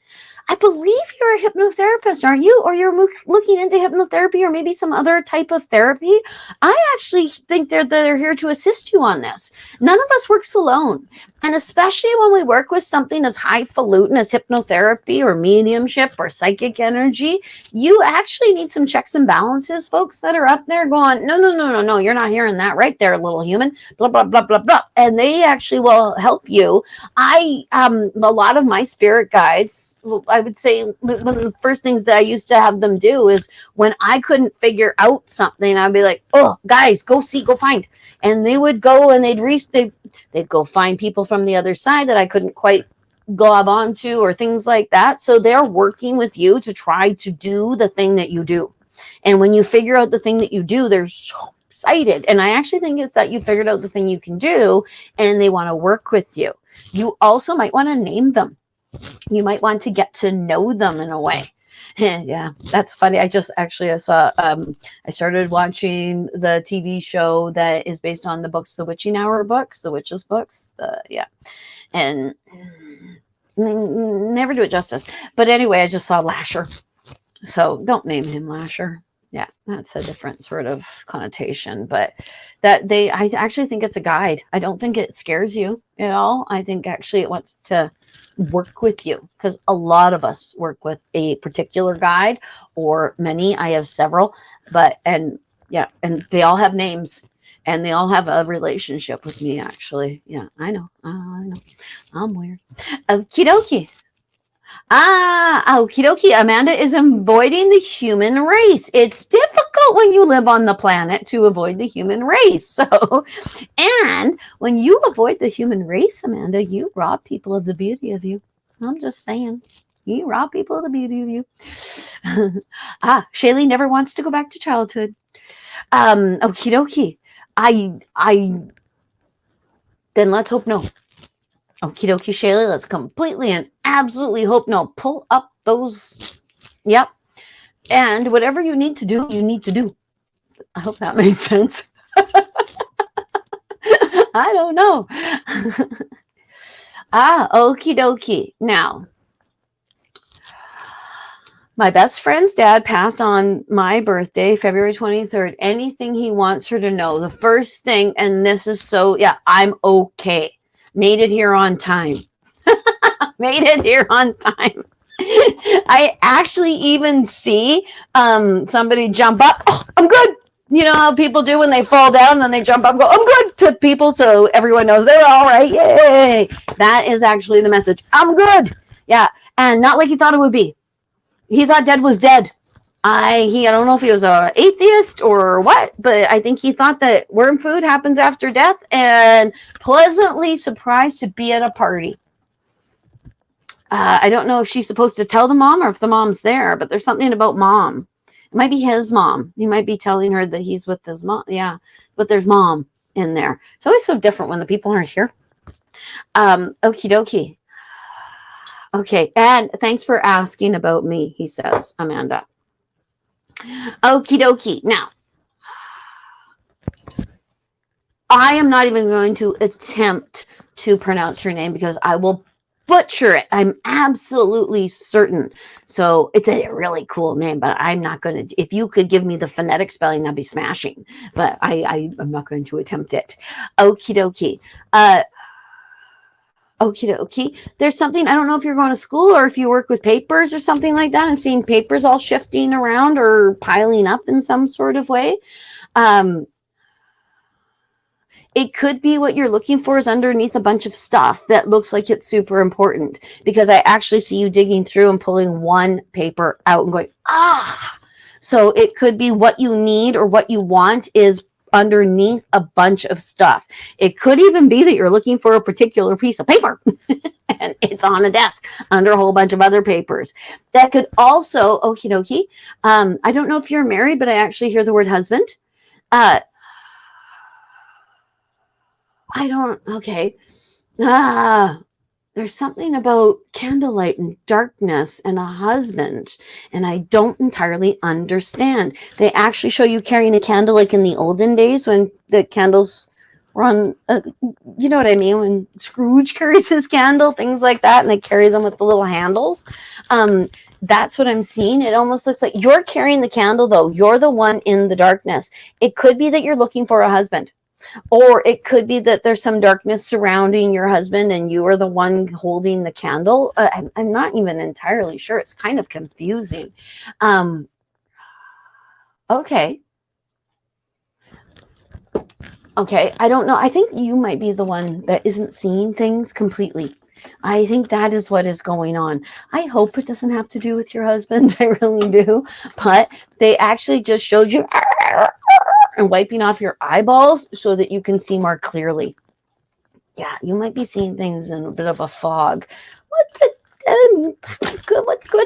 I believe you're a hypnotherapist, aren't you? Or you're looking into hypnotherapy or maybe some other type of therapy. I actually think they're here to assist you on this. None of us works alone. And especially when we work with something as highfalutin as hypnotherapy or mediumship or psychic energy, you actually need some checks and balances, folks that are up there going, no, you're not hearing that right there, little human, blah, blah, blah, blah, blah. And they actually will help you. A lot of my spirit guides, I would say one of the first things that I used to have them do is when I couldn't figure out something, I'd be like, oh, guys, go find. And they would go and they'd go find people from the other side that I couldn't quite glob onto or things like that. So they're working with you to try to do the thing that you do. And when you figure out the thing that you do, they're so excited. And I actually think it's that you figured out the thing you can do and they want to work with you. You also might want to name them. You might want to get to know them in a way. Yeah, that's funny. I saw, I started watching the TV show that is based on the books, the Witching Hour books, the witches books, and never do it justice. But anyway, I just saw Lasher. So don't name him Lasher. Yeah, that's a different sort of connotation, but I actually think it's a guide. I don't think it scares you at all. I think actually it wants to work with you, because a lot of us work with a particular guide, or many. I have several, and they all have names, and they all have a relationship with me, actually. Yeah, I know. I know. I'm weird. Okie dokie. Okie dokie. Amanda is avoiding the human race. It's difficult when you live on the planet to avoid the human race. So, and when you avoid the human race, Amanda, you rob people of the beauty of you. I'm just saying. You rob people of the beauty of you. Shaylee never wants to go back to childhood. Okie dokie. Then let's hope no. Okie dokie, Shaylee, let's completely and absolutely hope no. Pull up those. Yep. And whatever you need to do, you need to do. I hope that makes sense. I don't know. Okie dokie. Now, my best friend's dad passed on my birthday, February 23rd. Anything he wants her to know. The first thing, and this is so, I'm okay. Made it here on time. Made it here on time. I actually even see somebody jump up. Oh, I'm good. You know how people do when they fall down and then they jump up and go, I'm good, to people, so everyone knows they're all right. Yay. That is actually the message. I'm good. Yeah. And not like he thought it would be. He thought dead was dead. I don't know if he was an atheist or what, but I think he thought that worm food happens after death, and pleasantly surprised to be at a party. I don't know if she's supposed to tell the mom or if the mom's there, but there's something about mom. It might be his mom. He might be telling her that he's with his mom. Yeah, but there's mom in there. It's always so different when the people aren't here. Okie dokie. Okay, and thanks for asking about me, he says, Amanda. Okie dokie. Now, I am not even going to attempt to pronounce your name because I will butcher it. I'm absolutely certain. So it's a really cool name, but I'm not going to. If you could give me the phonetic spelling, that'd be smashing. But I'm not going to attempt it. Okie dokie. Okie dokie. There's something, I don't know if you're going to school or if you work with papers or something like that, and seeing papers all shifting around or piling up in some sort of way. It could be what you're looking for is underneath a bunch of stuff that looks like it's super important, because I actually see you digging through and pulling one paper out and going, So it could be what you need or what you want is underneath a bunch of stuff. It could even be that you're looking for a particular piece of paper and it's on a desk under a whole bunch of other papers. That could also, okie dokie. I don't know if you're married, but I actually hear the word husband. Okay. There's something about candlelight and darkness and a husband, and I don't entirely understand. They actually show you carrying a candle like in the olden days when the candles were on, you know what I mean? When Scrooge carries his candle, things like that, and they carry them with the little handles. That's what I'm seeing. It almost looks like you're carrying the candle, though. You're the one in the darkness. It could be that you're looking for a husband. Or it could be that there's some darkness surrounding your husband and you are the one holding the candle. I'm not even entirely sure. It's kind of confusing. Okay. I don't know. I think you might be the one that isn't seeing things completely. I think that is what is going on. I hope it doesn't have to do with your husband. I really do. But they actually just showed you and wiping off your eyeballs so that you can see more clearly. Yeah, you might be seeing things in a bit of a fog. What good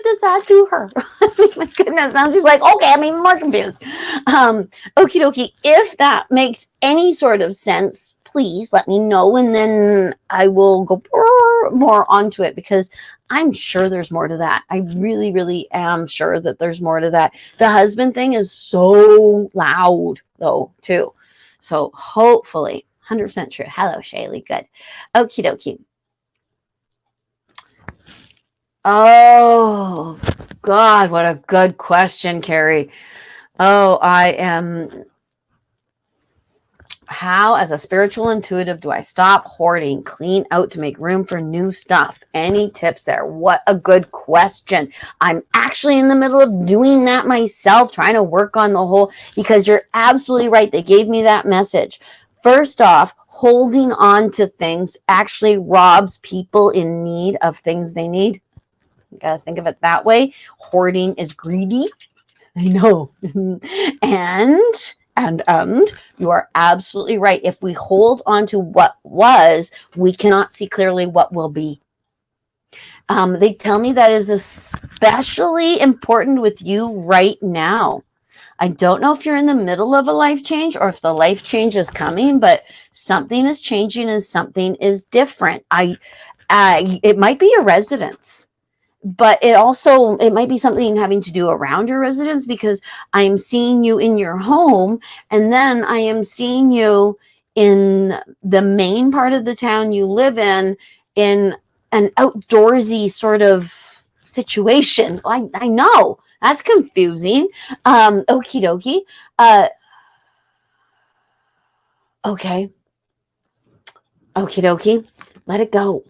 does that do her? My goodness, I'm just like, okay, I'm even more confused. Okie dokie, if that makes any sort of sense, please let me know, and then I will go more onto it, because I'm sure there's more to that. I really, really am sure that there's more to that. The husband thing is so loud, though, too. So hopefully, 100% true. Hello, Shaylee. Good. Okie dokie. Oh, God, what a good question, Carrie. Oh, how, as a spiritual intuitive, do I stop hoarding, clean out to make room for new stuff? Any tips there? What a good question. I'm actually in the middle of doing that myself, trying to work on the whole, because you're absolutely right. They gave me that message. First off, holding on to things actually robs people in need of things they need. You got to think of it that way. Hoarding is greedy. I know. and you are absolutely right. If we hold on to what was, we cannot see clearly what will be. They tell me that is especially important with you right now. I don't know if you're in the middle of a life change or if the life change is coming, but something is changing and something is different. It might be your residence, but it might be something having to do around your residence, because I'm seeing you in your home, and then I am seeing you in the main part of the town you live in an outdoorsy sort of situation. I know that's confusing. Okie dokie. Okay. Okie dokie. Let it go.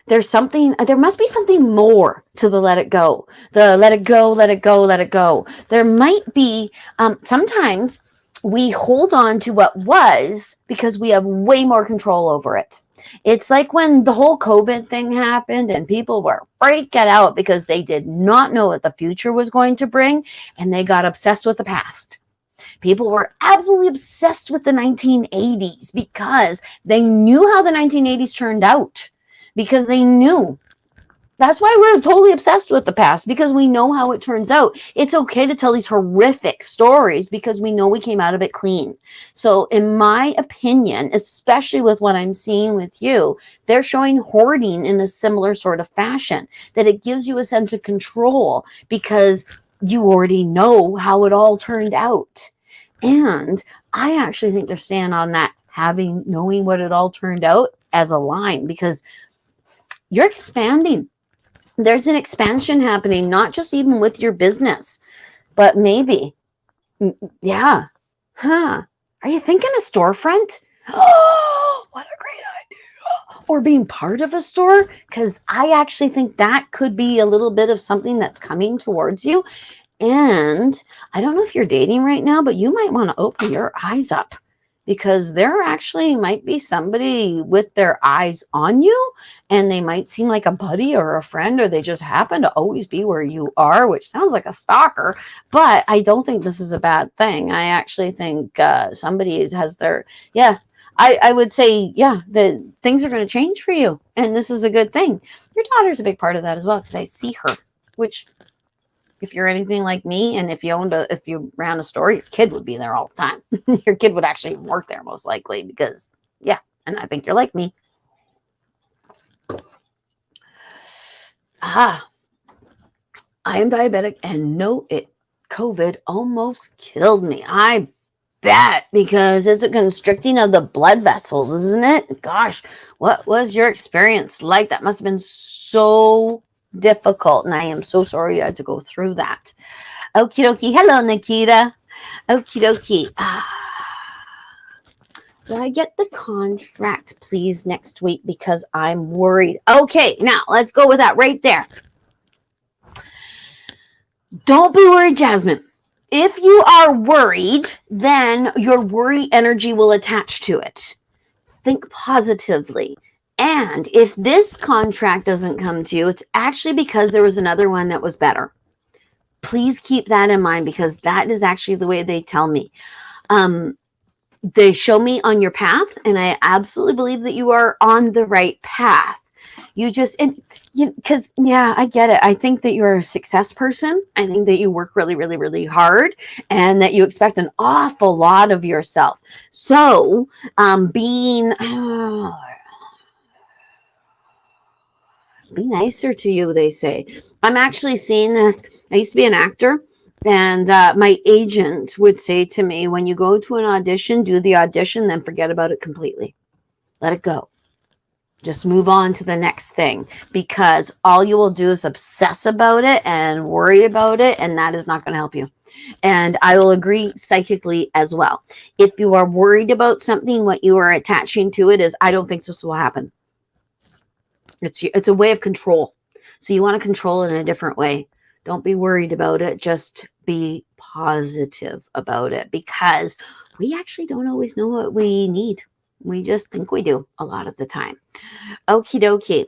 There must be something more to the let it go. The let it go, let it go, let it go. There might be, sometimes we hold on to what was because we have way more control over it. It's like when the whole COVID thing happened and people were freaking out because they did not know what the future was going to bring, and they got obsessed with the past. People were absolutely obsessed with the 1980s because they knew how the 1980s turned out. Because they knew. That's why we're totally obsessed with the past, because we know how it turns out. It's okay to tell these horrific stories because we know we came out of it clean. So in my opinion, especially with what I'm seeing with you, they're showing hoarding in a similar sort of fashion, that it gives you a sense of control because you already know how it all turned out. And I actually think they're staying on that knowing what it all turned out as a line, because you're expanding. There's an expansion happening, not just even with your business, but maybe, yeah. Huh. Are you thinking a storefront? Oh, what a great idea. Or being part of a store? Because I actually think that could be a little bit of something that's coming towards you. And I don't know if you're dating right now, but you might want to open your eyes up, because there actually might be somebody with their eyes on you, and they might seem like a buddy or a friend, or they just happen to always be where you are, which sounds like a stalker, but I don't think this is a bad thing. I actually think somebody has their, yeah, I would say, yeah, the things are going to change for you, and this is a good thing. Your daughter's a big part of that as well, because I see her, which, if you're anything like me, and if you ran a store, your kid would be there all the time. Your kid would actually work there most likely, because, yeah, and I think you're like me. I am diabetic, and COVID almost killed me. I bet, because it's a constricting of the blood vessels, isn't it? Gosh, what was your experience like? That must have been so difficult, and I am so sorry you had to go through that. Okie dokie. Hello, Nikita. Okie dokie. Do I get the contract, please, next week? Because I'm worried. Okay, now let's go with that right there. Don't be worried, Jasmine. If you are worried, then your worry energy will attach to it. Think positively. And if this contract doesn't come to you, it's actually because there was another one that was better. Please keep that in mind, because that is actually the way they tell me. They show me on your path, and I absolutely believe that you are on the right path. Because, yeah, I get it. I think that you're a success person. I think that you work really, really, really hard, and that you expect an awful lot of yourself. So, be nicer to you, they say. I'm actually seeing this. I used to be an actor, and my agent would say to me, when you go to an audition, do the audition, then forget about it completely. Let it go. Just move on to the next thing, because all you will do is obsess about it and worry about it, and that is not going to help you. And I will agree psychically as well. If you are worried about something, what you are attaching to it is, I don't think this will happen. It's a way of control. So you want to control it in a different way. Don't be worried about it. Just be positive about it, because we actually don't always know what we need. We just think we do a lot of the time. Okie dokie.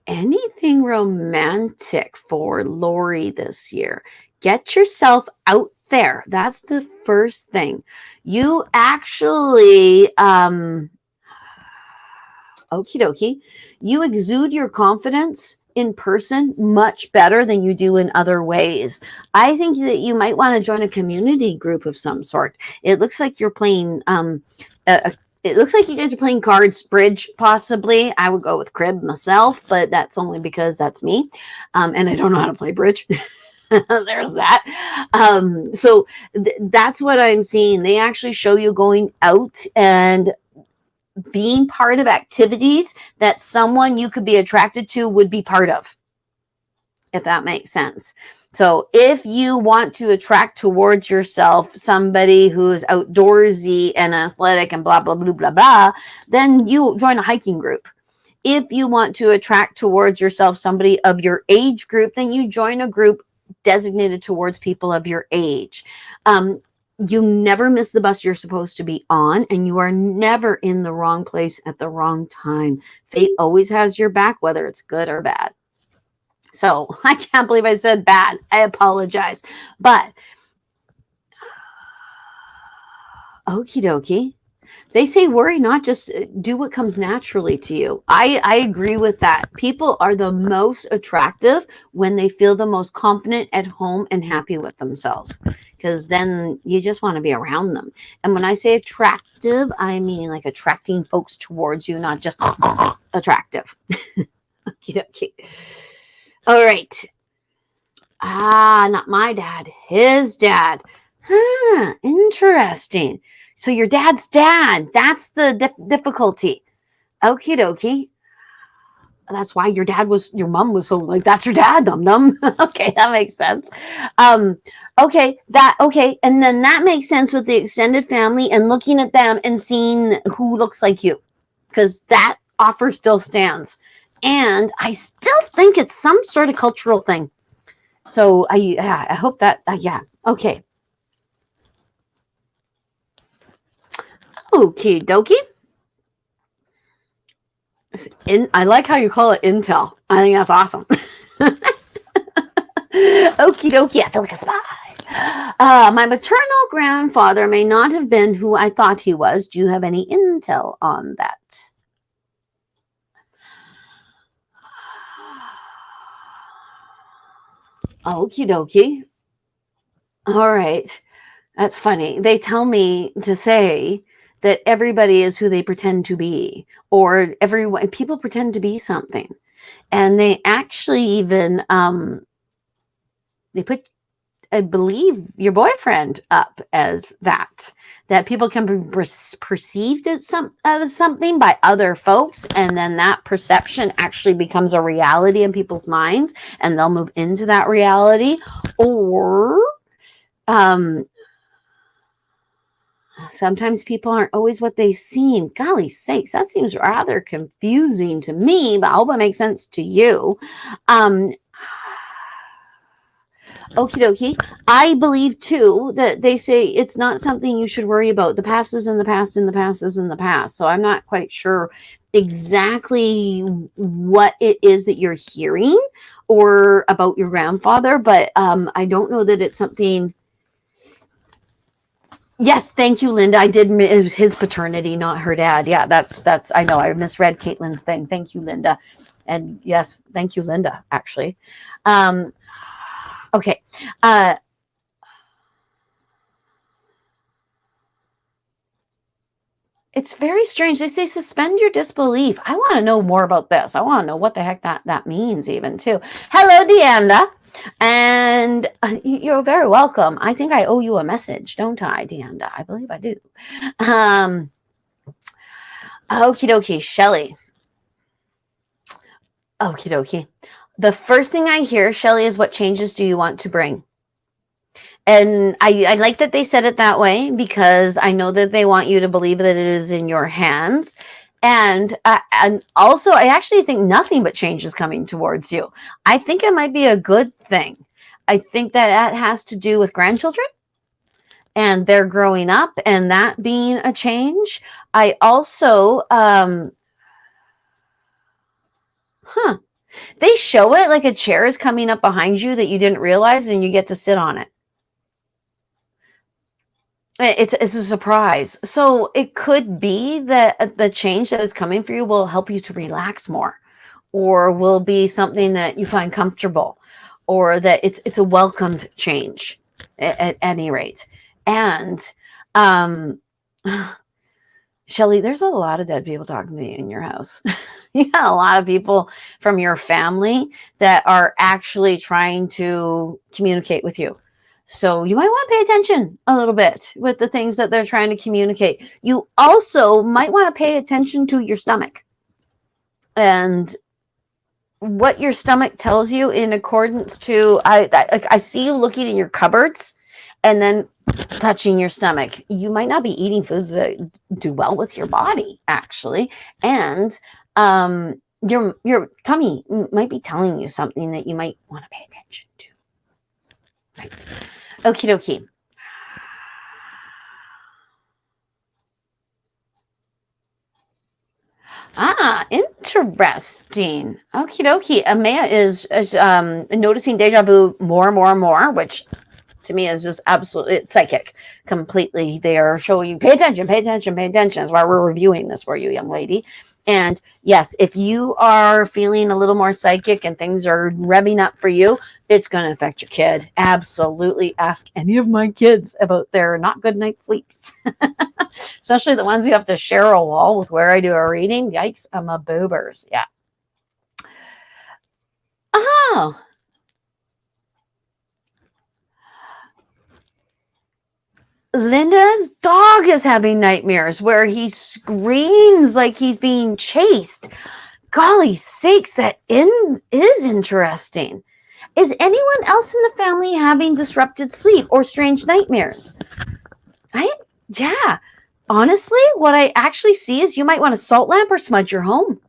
Anything romantic for Lori this year? Get yourself out there. That's the first thing. You actually, okie dokie, you exude your confidence in person much better than you do in other ways. I think that you might want to join a community group of some sort. It looks like you're playing it looks like you guys are playing cards, bridge, possibly. I would go with crib myself, but that's only because that's me. And I don't know how to play bridge. There's that. So that's what I'm seeing. They actually show you going out and being part of activities that someone you could be attracted to would be part of, if that makes sense. So if you want to attract towards yourself somebody who's outdoorsy and athletic and blah, blah, blah, blah, blah, then you join a hiking group. If you want to attract towards yourself somebody of your age group, then you join a group designated towards people of your age. You never miss the bus you're supposed to be on, and you are never in the wrong place at the wrong time. Fate always has your back, whether it's good or bad. So I can't believe I said bad. I apologize. But okie dokie. They say worry not, just do what comes naturally to you. I agree with that. People are the most attractive when they feel the most confident, at home, and happy with themselves, because then you just want to be around them. And when I say attractive, I mean like attracting folks towards you, not just attractive. Okie dokie. All right. Not my dad. His dad. Interesting. So your dad's dad. That's the difficulty. Okie dokie. That's why your mom was so like, that's your dad, dum-dum. Okay, that makes sense. Okay. And then that makes sense with the extended family and looking at them and seeing who looks like you, because that offer still stands. And I still think it's some sort of cultural thing. So I hope that, yeah. Okay. Okie dokie. I like how you call it intel. I think that's awesome. Okie dokie. I feel like a spy. My maternal grandfather may not have been who I thought he was. Do you have any intel on that? Okie dokie. All right. That's funny. They tell me to say that everybody is who they pretend to be, or people pretend to be something. And they actually even, they put, I believe, your boyfriend up as that people can be perceived as something by other folks, and then that perception actually becomes a reality in people's minds, and they'll move into that reality. Or sometimes people aren't always what they seem. Golly sakes, that seems rather confusing to me, but I hope it makes sense to you. Okie dokie. I believe too that they say it's not something you should worry about. The past is in the past, and the past is in the past. So I'm not quite sure exactly what it is that you're hearing or about your grandfather, but I don't know that it's something. Yes, thank you, Linda. I did. It was his paternity, not her dad. Yeah, that's. I know I misread Caitlin's thing. Thank you, Linda. And yes, thank you, Linda. Actually. Okay. It's very strange. They say suspend your disbelief. I want to know more about this. I want to know what the heck that means even too. Hello, Deanda. And you're very welcome. I think I owe you a message, don't I, Deanda? I believe I do. Okie dokie, Shelly. Okie dokie. The first thing I hear, Shelly, is what changes do you want to bring? And I like that they said it that way because I know that they want you to believe that it is in your hands. And also, I actually think nothing but change is coming towards you. I think it might be a good thing. I think that has to do with grandchildren and they're growing up and that being a change. I also, they show it like a chair is coming up behind you that you didn't realize and you get to sit on it. It's a surprise. So it could be that the change that is coming for you will help you to relax more, or will be something that you find comfortable, or that it's a welcomed change at any rate. And Shelly, there's a lot of dead people talking to you in your house. You got a lot of people from your family that are actually trying to communicate with you. So you might want to pay attention a little bit with the things that they're trying to communicate. You also might want to pay attention to your stomach and what your stomach tells you in accordance to, I see you looking in your cupboards and then touching your stomach. You might not be eating foods that do well with your body, actually. And your tummy might be telling you something that you might want to pay attention to. Right. Okie dokie. Interesting. Okie dokie. Amaya is noticing deja vu more and more and more, which to me is just absolutely, it's psychic completely. They are showing you, pay attention, pay attention, pay attention. That's why we're reviewing this for you, young lady. And yes, if you are feeling a little more psychic and things are revving up for you, it's going to affect your kid. Absolutely. Ask any of my kids about their not good night sleeps, especially the ones you have to share a wall with where I do a reading. Yikes, I'm a boobers. Yeah. Oh, Linda's dog is having nightmares where he screams like he's being chased. Golly sakes, that is interesting. Is anyone else in the family having disrupted sleep or strange nightmares? Yeah. Honestly, what I actually see is you might want a salt lamp or smudge your home.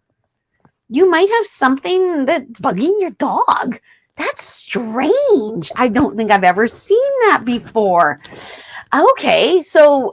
You might have something that's bugging your dog. That's strange. I don't think I've ever seen that before. Okay, so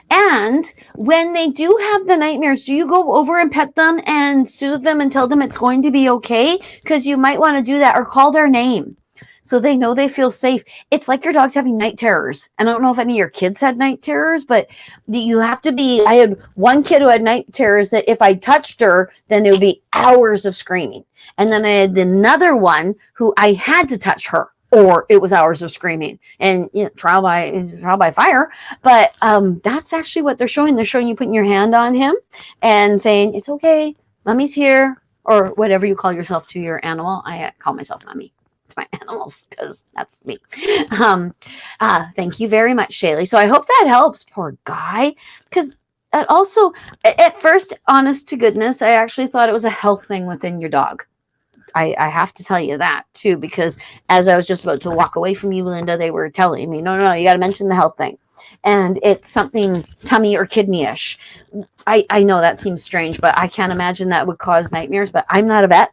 and when they do have the nightmares, do you go over and pet them and soothe them and tell them it's going to be okay? Because you might want to do that, or call their name so they know they feel safe. It's like your dog's having night terrors. And I don't know if any of your kids had night terrors, but you have to be, I had one kid who had night terrors that if I touched her, then it would be hours of screaming. And then I had another one who I had to touch her, or it was hours of screaming, and trial by fire. But that's actually what they're showing. They're showing you putting your hand on him and saying, it's okay, mommy's here, or whatever you call yourself to your animal. I call myself mommy to my animals because that's me. Thank you very much, Shaylee. So I hope that helps. Poor guy. Because also, at first, honest to goodness, I actually thought it was a health thing within your dog. I have to tell you that too, because as I was just about to walk away from you, Linda, they were telling me, no, you got to mention the health thing. And it's something tummy or kidney-ish. I know that seems strange, but I can't imagine that would cause nightmares, but I'm not a vet.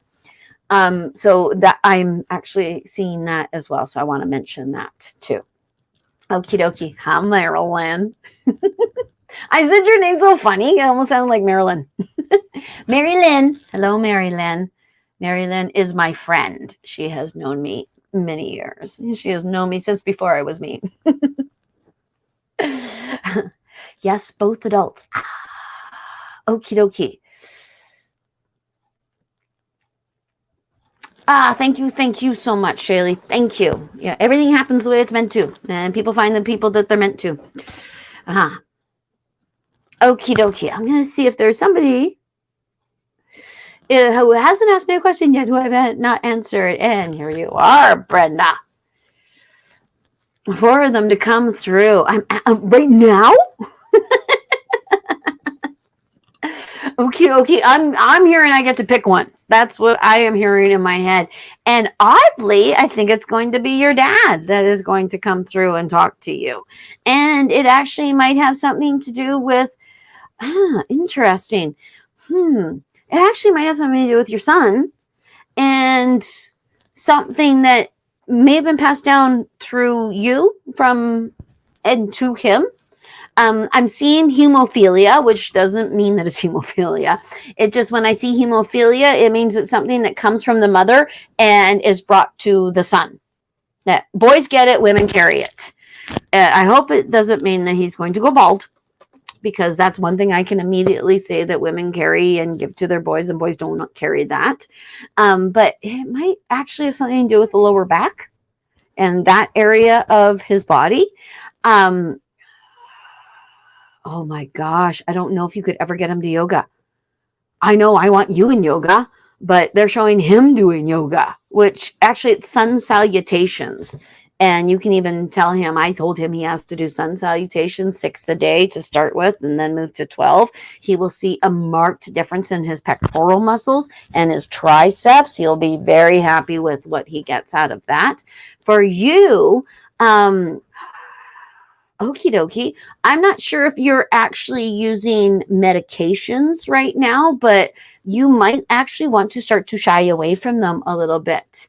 So that I'm actually seeing that as well. So I want to mention that too. Okie dokie. Hi, Marilyn. I said your name so funny. It almost sounded like Marilyn. Mary Lynn. Hello, Mary Lynn. Mary Lynn is my friend. She has known me many years. She has known me since before I was me. Yes, both adults. Okie dokie. Thank you so much, Shaylee. Thank you. Yeah, everything happens the way it's meant to, and people find the people that they're meant to. Okie dokie. I'm gonna see if there's somebody who hasn't asked me a question yet, who I've not answered. And here you are, Brenda. For them to come through. I'm right now? Okay. I'm hearing I get to pick one. That's what I am hearing in my head. And oddly, I think it's going to be your dad that is going to come through and talk to you. And it actually might have something to do with, interesting. It actually might have something to do with your son and something that may have been passed down through you from and to him. I'm seeing hemophilia, which doesn't mean that it's hemophilia. It just, when I see hemophilia, it means it's something that comes from the mother and is brought to the son. That boys get it, women carry it. I hope it doesn't mean that he's going to go bald, because that's one thing I can immediately say that women carry and give to their boys, and boys don't carry that. But it might actually have something to do with the lower back and that area of his body. Oh my gosh, I don't know if you could ever get him to yoga. I know I want you in yoga, but they're showing him doing yoga, which actually it's sun salutations. And you can even tell him, I told him he has to do sun salutations 6 a day to start with and then move to 12. He will see a marked difference in his pectoral muscles and his triceps. He'll be very happy with what he gets out of that. For you, okie dokie. I'm not sure if you're actually using medications right now, but you might actually want to start to shy away from them a little bit.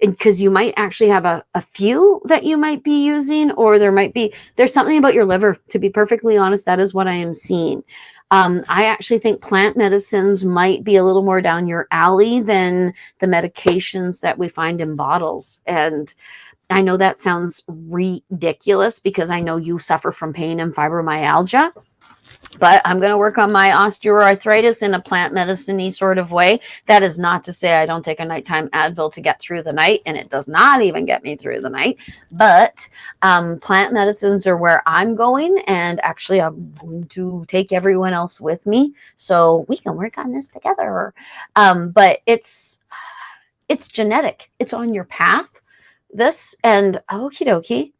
Because you might actually have a few that you might be using, or there's something about your liver. To be perfectly honest, that is what I am seeing. I actually think plant medicines might be a little more down your alley than the medications that we find in bottles. And I know that sounds ridiculous because I know you suffer from pain and fibromyalgia, but I'm going to work on my osteoarthritis in a plant medicine-y sort of way. That is not to say I don't take a nighttime Advil to get through the night, and it does not even get me through the night. But plant medicines are where I'm going, and actually I'm going to take everyone else with me so we can work on this together. But it's genetic. It's on your path. This, and okie dokie.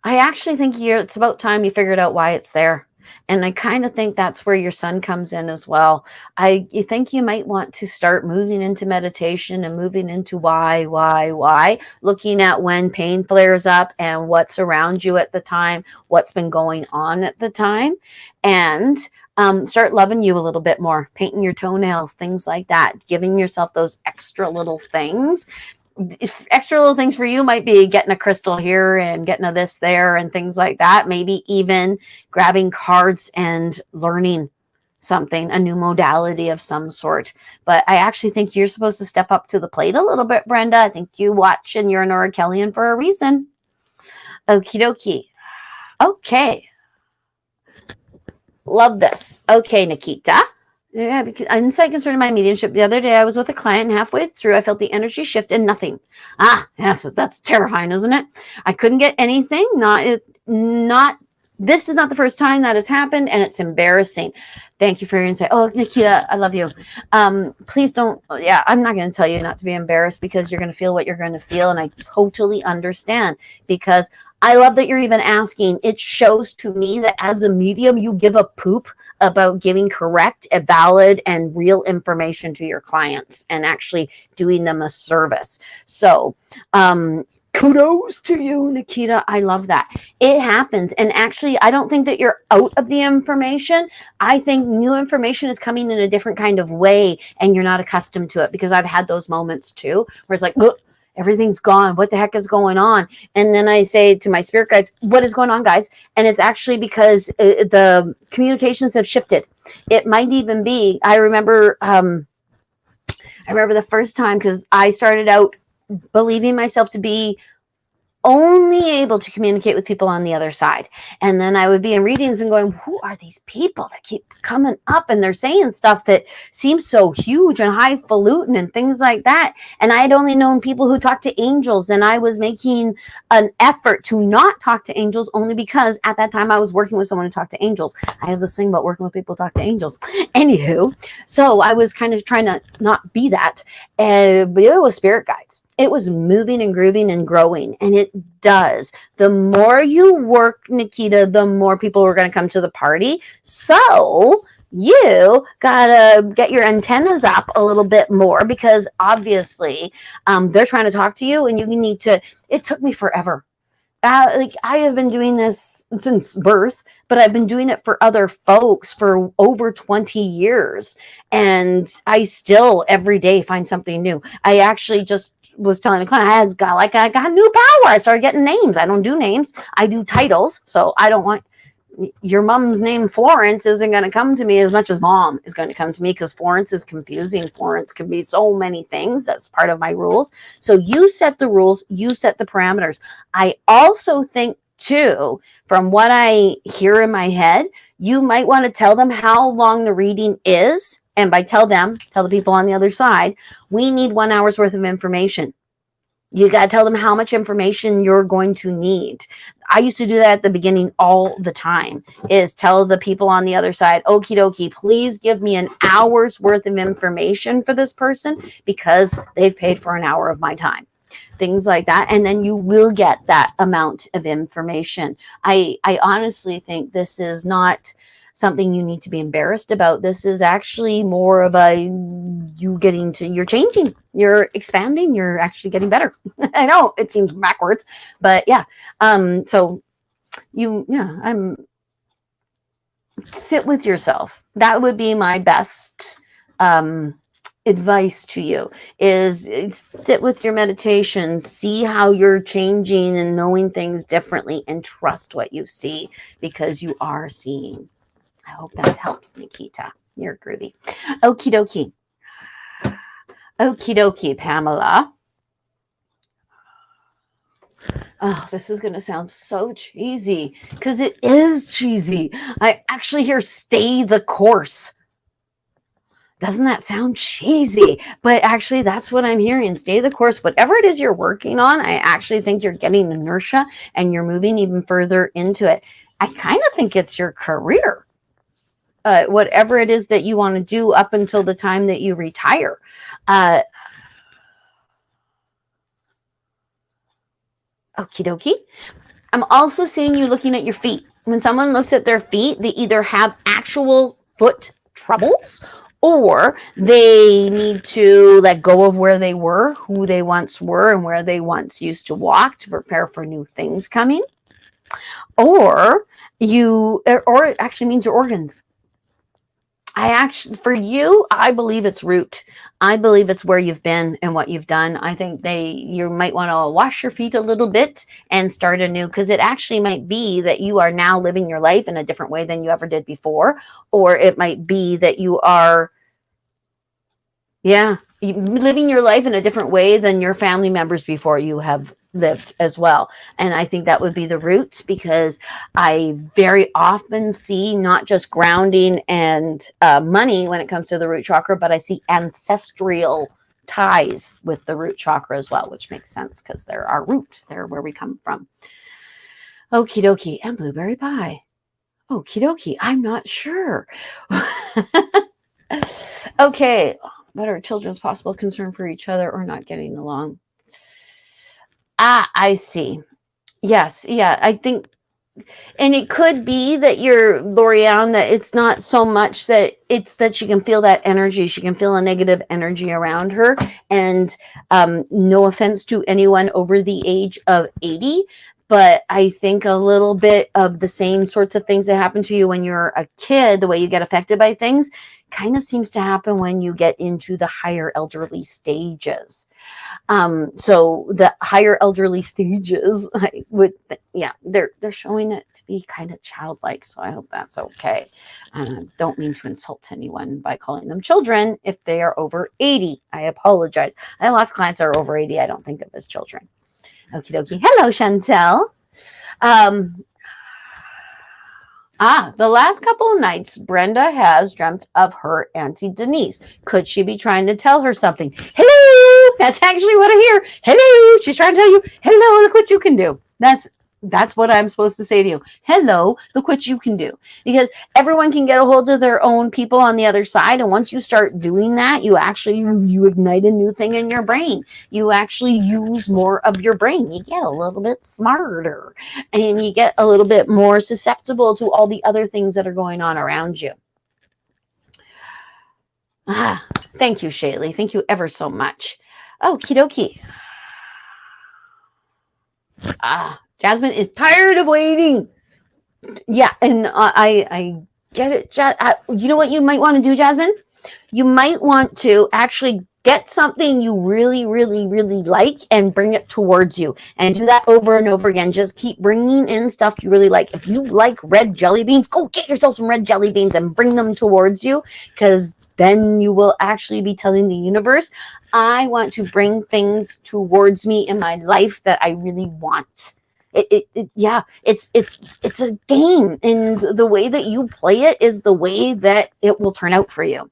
I actually think it's about time you figured out why it's there. And I kind of think that's where your son comes in as well. You think you might want to start moving into meditation and moving into why, looking at when pain flares up and what's around you at the time, what's been going on at the time, and start loving you a little bit more, painting your toenails, things like that, giving yourself those extra little things. Extra little things for you might be getting a crystal here and getting a this there and things like that. Maybe even grabbing cards and learning something, a new modality of some sort. But I actually think you're supposed to step up to the plate a little bit, Brenda. I think you watch and you're an Orachellian for a reason. Okie dokie. Okay. Love this. Okay, Nikita. Yeah, because insight concerning my mediumship. The other day, I was with a client, and halfway through, I felt the energy shift and nothing. Yes, that's terrifying, isn't it? I couldn't get anything. This is not the first time that has happened, and it's embarrassing. Thank you for your insight. Oh, Nikita, I love you. Please don't. Yeah, I'm not going to tell you not to be embarrassed, because you're going to feel what you're going to feel, and I totally understand, because I love that you're even asking. It shows to me that as a medium, you give a poop about giving correct, valid, and real information to your clients and actually doing them a service. So, kudos to you, Nikita. I love that. It happens. And actually, I don't think that you're out of the information. I think new information is coming in a different kind of way, and you're not accustomed to it, because I've had those moments too, where it's like, look, everything's gone. What the heck is going on? And then I say to my spirit guides, what is going on, guys? And it's actually because the communications have shifted. It might even be, I remember the first time, because I started out believing myself to be only able to communicate with people on the other side. And then I would be in readings and going, who are these people that keep coming up? And they're saying stuff that seems so huge and highfalutin and things like that. And I had only known people who talk to angels. And I was making an effort to not talk to angels, only because at that time I was working with someone who talked to angels. I have this thing about working with people who talk to angels. Anywho, so I was kind of trying to not be that. But it was spirit guides. It was moving and grooving and growing, and it does. The more you work, Nikita, the more people are going to come to the party. So you gotta get your antennas up a little bit more, because obviously they're trying to talk to you, and you need to. It took me forever. Like, I have been doing this since birth, but I've been doing it for other folks for over 20 years. And I still every day find something new. I actually just was telling a client, I got new power. I started getting names. I don't do names. I do titles. So I don't want your mom's name. Florence isn't going to come to me as much as mom is going to come to me, because Florence is confusing. Florence can be so many things. That's part of my rules. So you set the rules, you set the parameters. I also think too, from what I hear in my head, you might want to tell them how long the reading is. And by tell the people on the other side, we need 1 hour's worth of information. You got to tell them how much information you're going to need. I used to do that at the beginning all the time, is tell the people on the other side, okie dokie, please give me an hour's worth of information for this person, because they've paid for an hour of my time. Things like that. And then you will get that amount of information. I honestly think this is not something you need to be embarrassed about. This is actually more of you're changing, you're expanding, you're actually getting better. I know it seems backwards, but yeah. Sit with yourself. That would be my best advice to you, is sit with your meditation, see how you're changing and knowing things differently, and trust what you see, because you are seeing. I hope that helps, Nikita. You're groovy. Okie dokie. Okie dokie, Pamela. Oh, this is going to sound so cheesy, because it is cheesy. I actually hear stay the course. Doesn't that sound cheesy? But actually, that's what I'm hearing. Stay the course. Whatever it is you're working on, I actually think you're getting inertia and you're moving even further into it. I kind of think it's your career. Whatever it is that you want to do up until the time that you retire. Okie dokie. I'm also seeing you looking at your feet. When someone looks at their feet, they either have actual foot troubles, or they need to let go of where they were, who they once were, and where they once used to walk to prepare for new things coming. Or it actually means your organs. For you, I believe it's root. I believe it's where you've been and what you've done. I think you might want to wash your feet a little bit and start anew, because it actually might be that you are now living your life in a different way than you ever did before. Or it might be that you are, living your life in a different way than your family members before you have lived as well. And I think that would be the roots, because I very often see not just grounding and money when it comes to the root chakra, but I see ancestral ties with the root chakra as well, which makes sense, because they're our root. They're where we come from. Okie dokie. And blueberry pie. Okie dokie. I'm not sure. Okay. What are children's possible concern for each other or not getting along? I see. Yes. Yeah. I think, and it could be that you're Lorianne, that it's not so much that it's that she can feel that energy. She can feel a negative energy around her. And no offense to anyone over the age of 80, but I think a little bit of the same sorts of things that happen to you when you're a kid, the way you get affected by things, kind of seems to happen when you get into the higher elderly stages. So the higher elderly stages, they're showing it to be kind of childlike. So I hope that's okay. Don't mean to insult anyone by calling them children if they are over 80. I apologize. I have lots of clients that are over 80. I don't think of as children. Okie dokie. Hello, Chantel. The last couple of nights, Brenda has dreamt of her Auntie Denise. Could she be trying to tell her something? Hello! That's actually what I hear. Hello! She's trying to tell you, hello, look what you can do. That's That's what I'm supposed to say to you. Hello, look what you can do. Because everyone can get a hold of their own people on the other side. And once you start doing that, you ignite a new thing in your brain. You actually use more of your brain. You get a little bit smarter and you get a little bit more susceptible to all the other things that are going on around you. Thank you, Shaylee. Thank you ever so much. Okie dokie. Jasmine is tired of waiting. Yeah, and I get it. You know what you might want to do, Jasmine? You might want to actually get something you really, really, really like and bring it towards you. And do that over and over again. Just keep bringing in stuff you really like. If you like red jelly beans, go get yourself some red jelly beans and bring them towards you, because then you will actually be telling the universe, I want to bring things towards me in my life that I really want. It's a game, and the way that you play it is the way that it will turn out for you.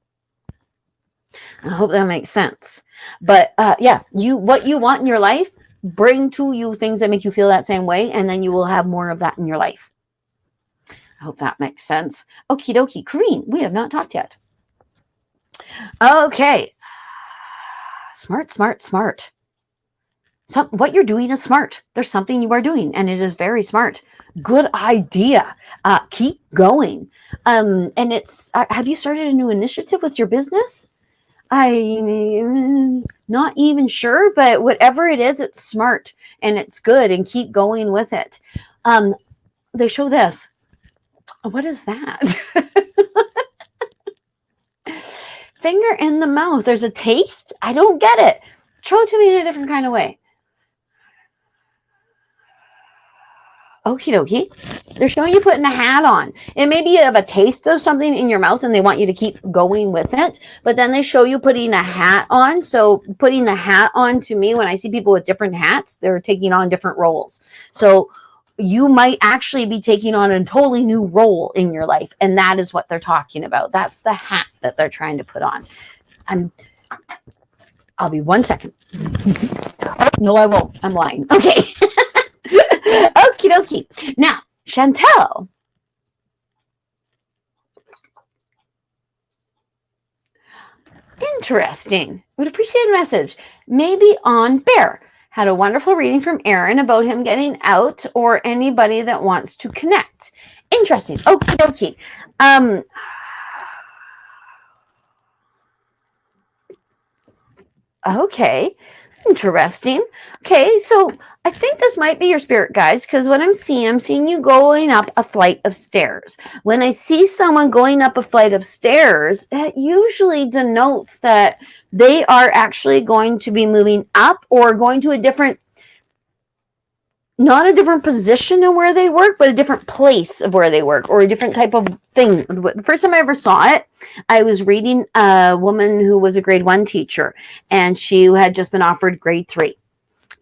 I hope that makes sense. But what you want in your life, bring to you things that make you feel that same way, and then you will have more of that in your life. I hope that makes sense. Okie dokie. Kareen, we have not talked yet. Okay. Smart. So what you're doing is smart. There's something you are doing, and it is very smart. Good idea. Keep going. And it's, have you started a new initiative with your business? I'm not even sure, but whatever it is, it's smart and it's good, and keep going with it. They show this. What is that? Finger in the mouth. There's a taste. I don't get it. Show it to me in a different kind of way. Okie dokie. They're showing you putting a hat on. It may be you have a taste of something in your mouth and they want you to keep going with it, but then they show you putting a hat on. So putting the hat on, to me, when I see people with different hats, they're taking on different roles. So you might actually be taking on a totally new role in your life, and that is what they're talking about. That's the hat that they're trying to put on. I'll be 1 second. No, I won't. I'm lying. Okay. Okie dokie. Now, Chantel. Interesting. Would appreciate a message. Maybe on Bear. Had a wonderful reading from Aaron about him getting out, or anybody that wants to connect. Interesting. Okie dokie. Okay. Interesting. Okay, so I think this might be your spirit guides, because what I'm seeing you going up a flight of stairs. When I see someone going up a flight of stairs, that usually denotes that they are actually going to be moving up, or going to a different, not a different position in where they work, but a different place of where they work, or a different type of thing. The first time I ever saw it, I was reading a woman who was a grade 1 teacher, and she had just been offered grade 3.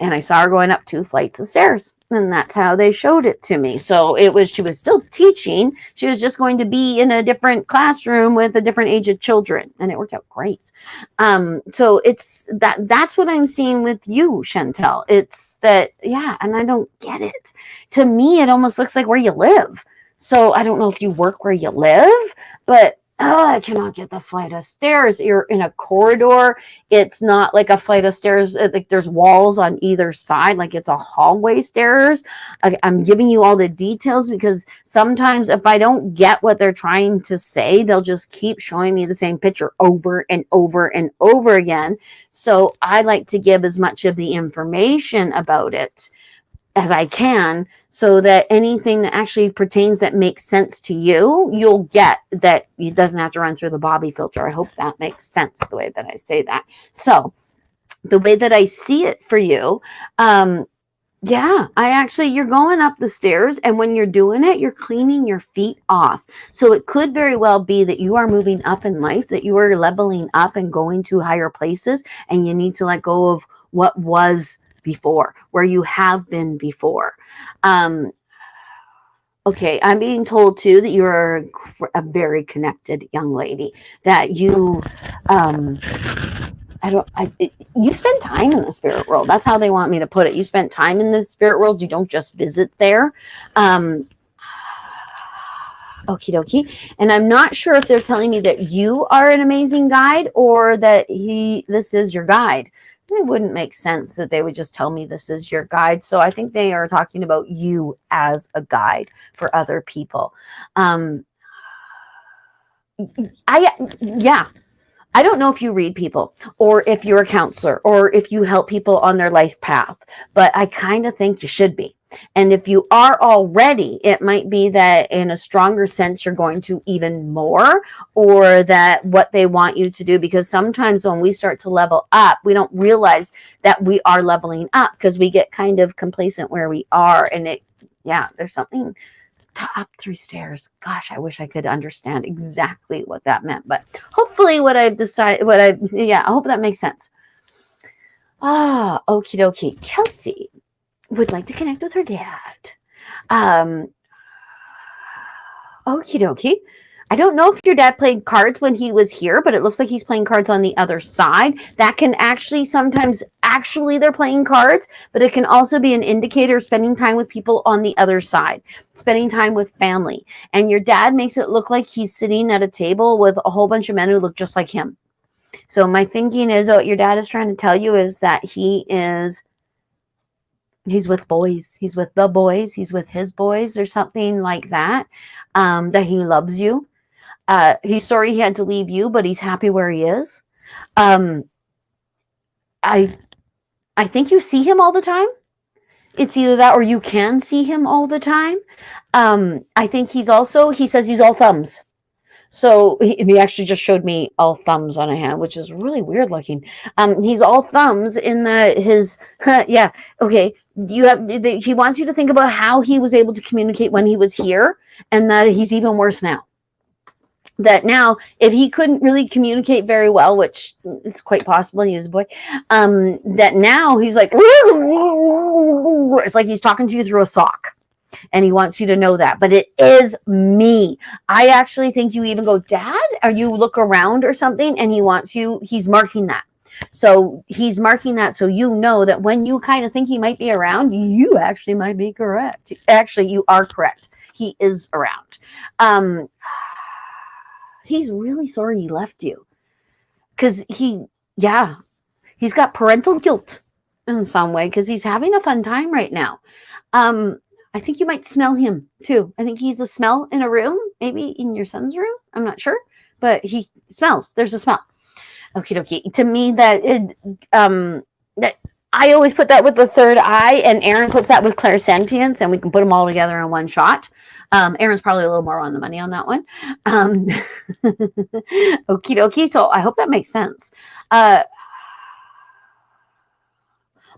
And I saw her going up 2 flights of stairs, and that's how they showed it to me. So she was still teaching. She was just going to be in a different classroom with a different age of children, and it worked out great. So it's that's what I'm seeing with you, Chantel. It's that, yeah, and I don't get it. To me, it almost looks like where you live. So I don't know if you work where you live, but I cannot get the flight of stairs. You're in a corridor. It's not like a flight of stairs. Like there's walls on either side. Like it's a hallway stairs. I'm giving you all the details because sometimes if I don't get what they're trying to say, they'll just keep showing me the same picture over and over and over again. So I like to give as much of the information about it as I can, so that anything that actually pertains that makes sense to you, you'll get that it doesn't have to run through the Bobbi filter. I hope that makes sense the way that I say that. So the way that I see it for you, you're going up the stairs, and when you're doing it, you're cleaning your feet off. So it could very well be that you are moving up in life, that you are leveling up and going to higher places, and you need to let go of what was before, where you have been before. Okay, I'm being told too that you're a very connected young lady, that you you spend time in the spirit world. That's how they want me to put it. You spent time in the spirit world. You don't just visit there. Okie dokie. And I'm not sure if they're telling me that you are an amazing guide or that this is your guide. It wouldn't make sense that they would just tell me this is your guide. So I think they are talking about you as a guide for other people. I don't know if you read people or if you're a counselor or if you help people on their life path, but I kind of think you should be. And if you are already, it might be that in a stronger sense, you're going to even more, or that what they want you to do, because sometimes when we start to level up, we don't realize that we are leveling up because we get kind of complacent where we are. And there's something up 3 stairs. Gosh, I wish I could understand exactly what that meant, but hopefully I hope that makes sense. Okie dokie. Chelsea would like to connect with her dad. Okie dokie. I don't know if your dad played cards when he was here, but it looks like he's playing cards on the other side. That can actually sometimes they're playing cards, but it can also be an indicator of spending time with people on the other side, spending time with family. And your dad makes it look like he's sitting at a table with a whole bunch of men who look just like him. So my thinking is what your dad is trying to tell you is that he's with boys. He's with the boys. He's with his boys or something like that, that he loves you. He's sorry he had to leave you, but he's happy where he is. I think you see him all the time. It's either that or you can see him all the time. I think he says he's all thumbs. So he actually just showed me all thumbs on a hand, which is really weird looking. He's all thumbs in that okay. He wants you to think about how he was able to communicate when he was here, and that he's even worse now. That now, if he couldn't really communicate very well, which is quite possible, he was a boy, that now he's like, it's like he's talking to you through a sock. And he wants you to know that. But it is me. I actually think you even go, Dad, or you look around or something, and he's marking that. So he's marking that so you know that when you kind of think he might be around, you actually might be correct. Actually, you are correct. He is around. He's really sorry he left you. Because he's got parental guilt in some way because he's having a fun time right now. I think you might smell him too. I think he's a smell in a room, maybe in your son's room. I'm not sure, but he smells. There's a smell. Okie dokie. To me, that I always put that with the third eye, and Aaron puts that with clairsentience, and we can put them all together in one shot. Aaron's probably a little more on the money on that one. Okie dokie. So I hope that makes sense.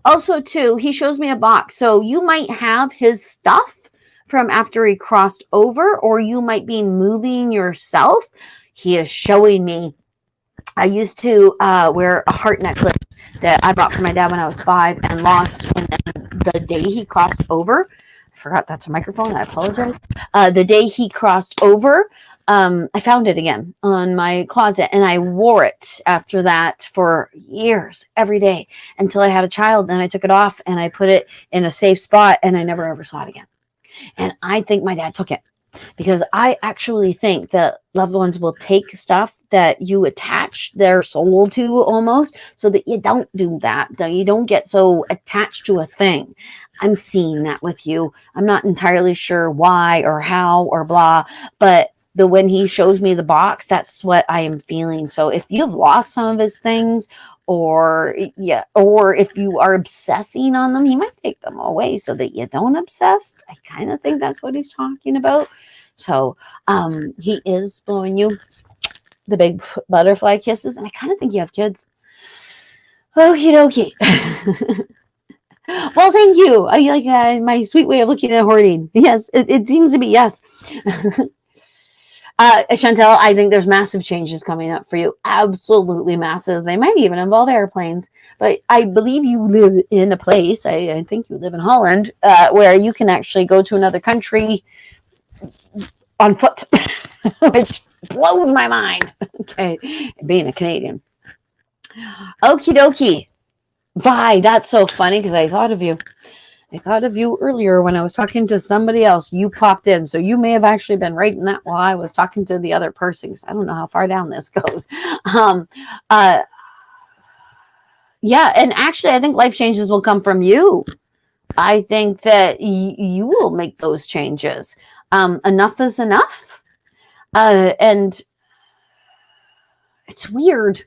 Also, too, he shows me a box. So you might have his stuff from after he crossed over, or you might be moving yourself. He is showing me. I used to wear a heart necklace that I bought for my dad when I was 5 and lost. And then the day he crossed over, I forgot that's a microphone. I apologize. The day he crossed over, I found it again on my closet, and I wore it after that for years, every day, until I had a child. Then I took it off and I put it in a safe spot, and I never ever saw it again. And I think my dad took it, because I actually think that loved ones will take stuff that you attach their soul to almost, so that you don't do that. That you don't get so attached to a thing. I'm seeing that with you. I'm not entirely sure why or how or blah, but when he shows me the box, that's what I am feeling. So if you've lost some of his things, or if you are obsessing on them, he might take them away so that you don't obsess. I kind of think that's what he's talking about. So he is blowing you the big butterfly kisses, and I kind of think you have kids. Okie dokie. Well, thank you. I like my sweet way of looking at hoarding. Yes, it seems to be yes. Chantel, I think there's massive changes coming up for you. Absolutely massive. They might even involve airplanes. But I believe you live in a place, I think you live in Holland, where you can actually go to another country on foot, which blows my mind. Okay, being a Canadian. Okie dokie. Bye. That's so funny because I thought of you. I thought of you earlier when I was talking to somebody else. You popped in. So you may have actually been writing that while I was talking to the other person. I don't know how far down this goes. Um, uh, yeah. And actually, I think life changes will come from you. I think that you will make those changes. Enough is enough. And it's weird.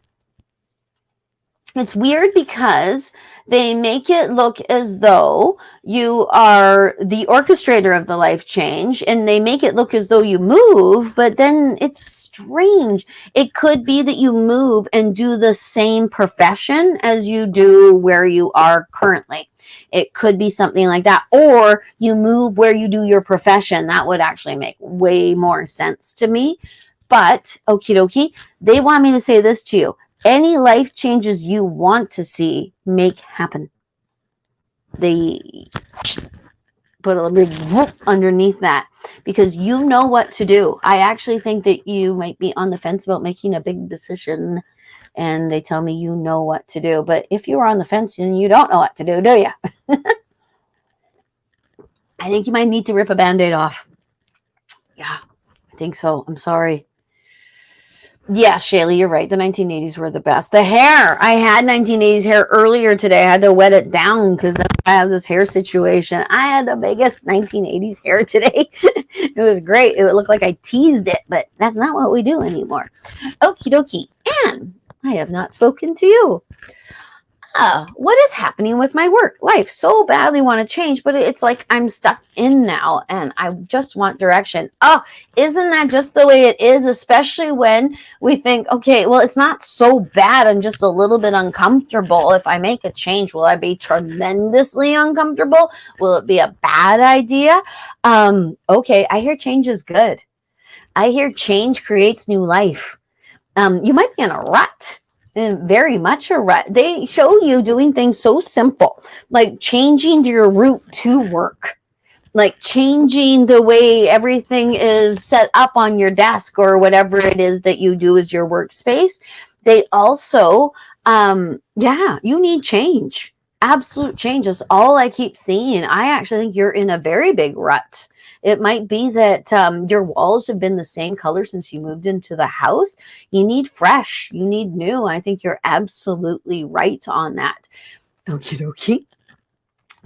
It's weird because they make it look as though you are the orchestrator of the life change, and they make it look as though you move, but then it's strange. It could be that you move and do the same profession as you do where you are currently. It could be something like that, or you move where you do your profession. That would actually make way more sense to me. But okie dokie, they want me to say this to you. Any life changes you want to see, make happen. They put a big whoop underneath that because you know what to do. I actually think that you might be on the fence about making a big decision, and they tell me you know what to do. But if you are on the fence, then you don't know what to do you? I think you might need to rip a Band-Aid off. Yeah, I think so. I'm sorry. Yeah, Shaylee, you're right. The 1980s were the best. The hair. I had 1980s hair earlier today. I had to wet it down because I have this hair situation. I had the biggest 1980s hair today. It was great. It looked like I teased it, but that's not what we do anymore. Okie dokie. And I have not spoken to you. What is happening with my work life? So badly want to change, but it's like I'm stuck in now and I just want direction. Oh, isn't that just the way it is? Especially when we think, okay, well, it's not so bad. I'm just a little bit uncomfortable. If I make a change, will I be tremendously uncomfortable? Will it be a bad idea? Okay, I hear change is good. I hear change creates new life. You might be in a rut. And very much a rut. They show you doing things so simple, like changing your route to work, like changing the way everything is set up on your desk or whatever it is that you do as your workspace. They also, you need change. Absolute change is all I keep seeing. I actually think you're in a very big rut. It might be that your walls have been the same color since you moved into the house. You need fresh. You need new. I think you're absolutely right on that. Okie dokie.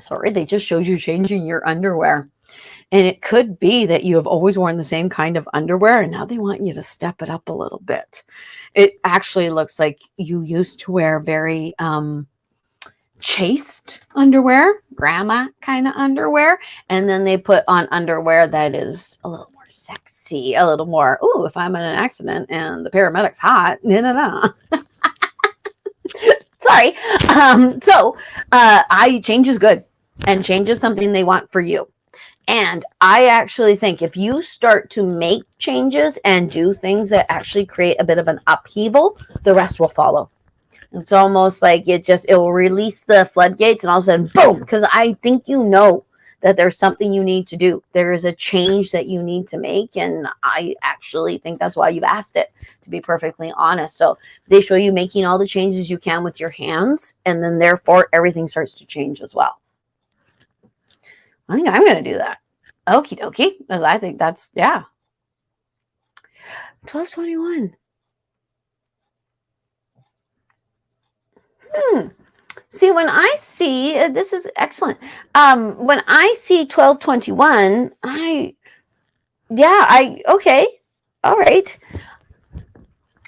Sorry, they just showed you changing your underwear. And it could be that you have always worn the same kind of underwear, and now they want you to step it up a little bit. It actually looks like you used to wear very chaste underwear, grandma kind of underwear, and then they put on underwear that is a little more sexy, a little more, ooh, if I'm in an accident and the paramedic's hot, sorry. Change is good, and change is something they want for you. And I actually think if you start to make changes and do things that actually create a bit of an upheaval, the rest will follow. It's almost like it will release the floodgates and all of a sudden, boom, because I think you know that there's something you need to do. There is a change that you need to make. And I actually think that's why you've asked it, to be perfectly honest. So they show you making all the changes you can with your hands. And then therefore, everything starts to change as well. I think I'm going to do that. Okie dokie. Because I think that's, 1221. See, when I see, this is excellent. When I see 1221, okay. All right.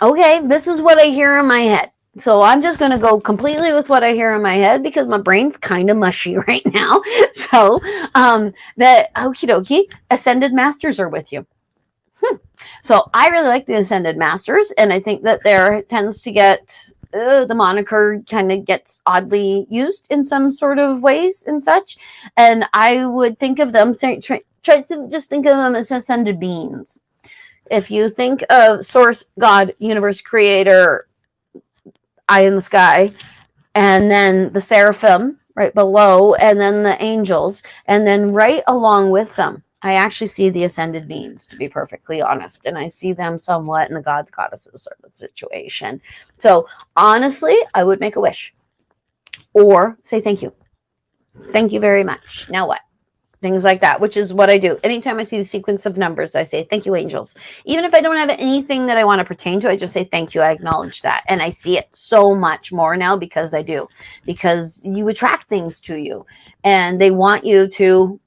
Okay. This is what I hear in my head. So I'm just going to go completely with what I hear in my head because my brain's kind of mushy right now. So, the okie dokie, Ascended Masters are with you. So I really like the Ascended Masters, and I think that there tends to get the moniker kind of gets oddly used in some sort of ways and such. And I would think of them, try to just think of them as ascended beings. If you think of Source, God, Universe, Creator, eye in the sky, and then the seraphim right below, and then the angels, and then right along with them, I actually see the ascended beings, to be perfectly honest, and I see them somewhat in the gods, goddesses sort of situation. So honestly, I would make a wish or say thank you. Thank you very much. Now what? Things like that, which is what I do. Anytime I see the sequence of numbers, I say, thank you, angels. Even if I don't have anything that I want to pertain to, I just say, thank you. I acknowledge that. And I see it so much more now because I do. Because you attract things to you. And they want you to,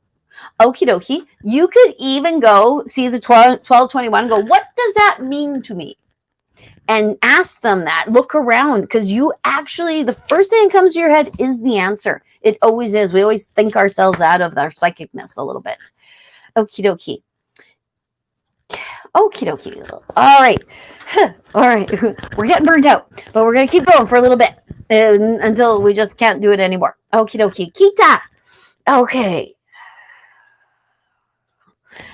okie dokie. You could even go see the 1221 and go, what does that mean to me? And ask them that. Look around, because you actually, the first thing that comes to your head is the answer. It always is. We always think ourselves out of our psychicness a little bit. Okie dokie. Okie dokie. All right. All right. We're getting burned out, but we're going to keep going for a little bit until we just can't do it anymore. Okie dokie. Kita. Okay.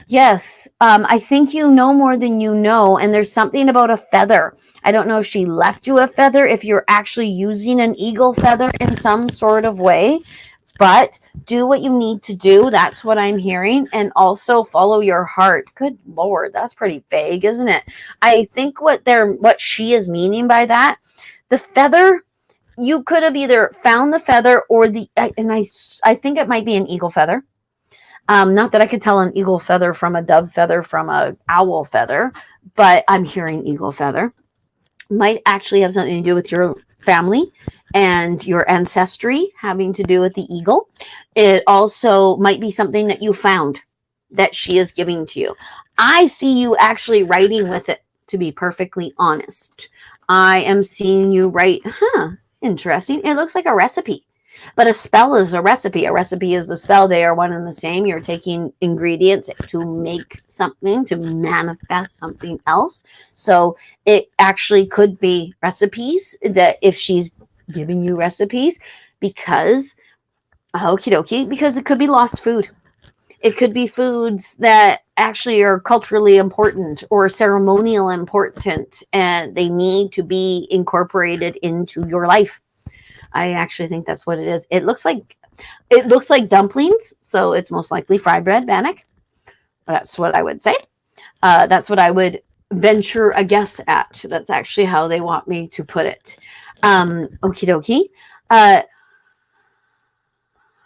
Yes, I think you know more than you know, and there's something about a feather. I don't know if she left you a feather, if you're actually using an eagle feather in some sort of way, but do what you need to do. That's what I'm hearing, and also follow your heart. Good Lord, that's pretty vague, isn't it? I think what she is meaning by that, the feather, you could have either found the feather or I think it might be an eagle feather. Not that I could tell an eagle feather from a dove feather from a owl feather, but I'm hearing eagle feather. Might actually have something to do with your family and your ancestry having to do with the eagle. It also might be something that you found that she is giving to you. I see you actually writing with it, to be perfectly honest. I am seeing you write, interesting. It looks like a recipe. But a spell is a recipe. A recipe is a spell. They are one and the same. You're taking ingredients to make something, to manifest something else. So it actually could be recipes, that if she's giving you recipes, because, okie dokie, because it could be lost food. It could be foods that actually are culturally important or ceremonial important, and they need to be incorporated into your life. I actually think that's what it is. It looks like dumplings, so it's most likely fried bread, bannock. That's what I would say. That's what I would venture a guess at. That's actually how they want me to put it. Okie dokie.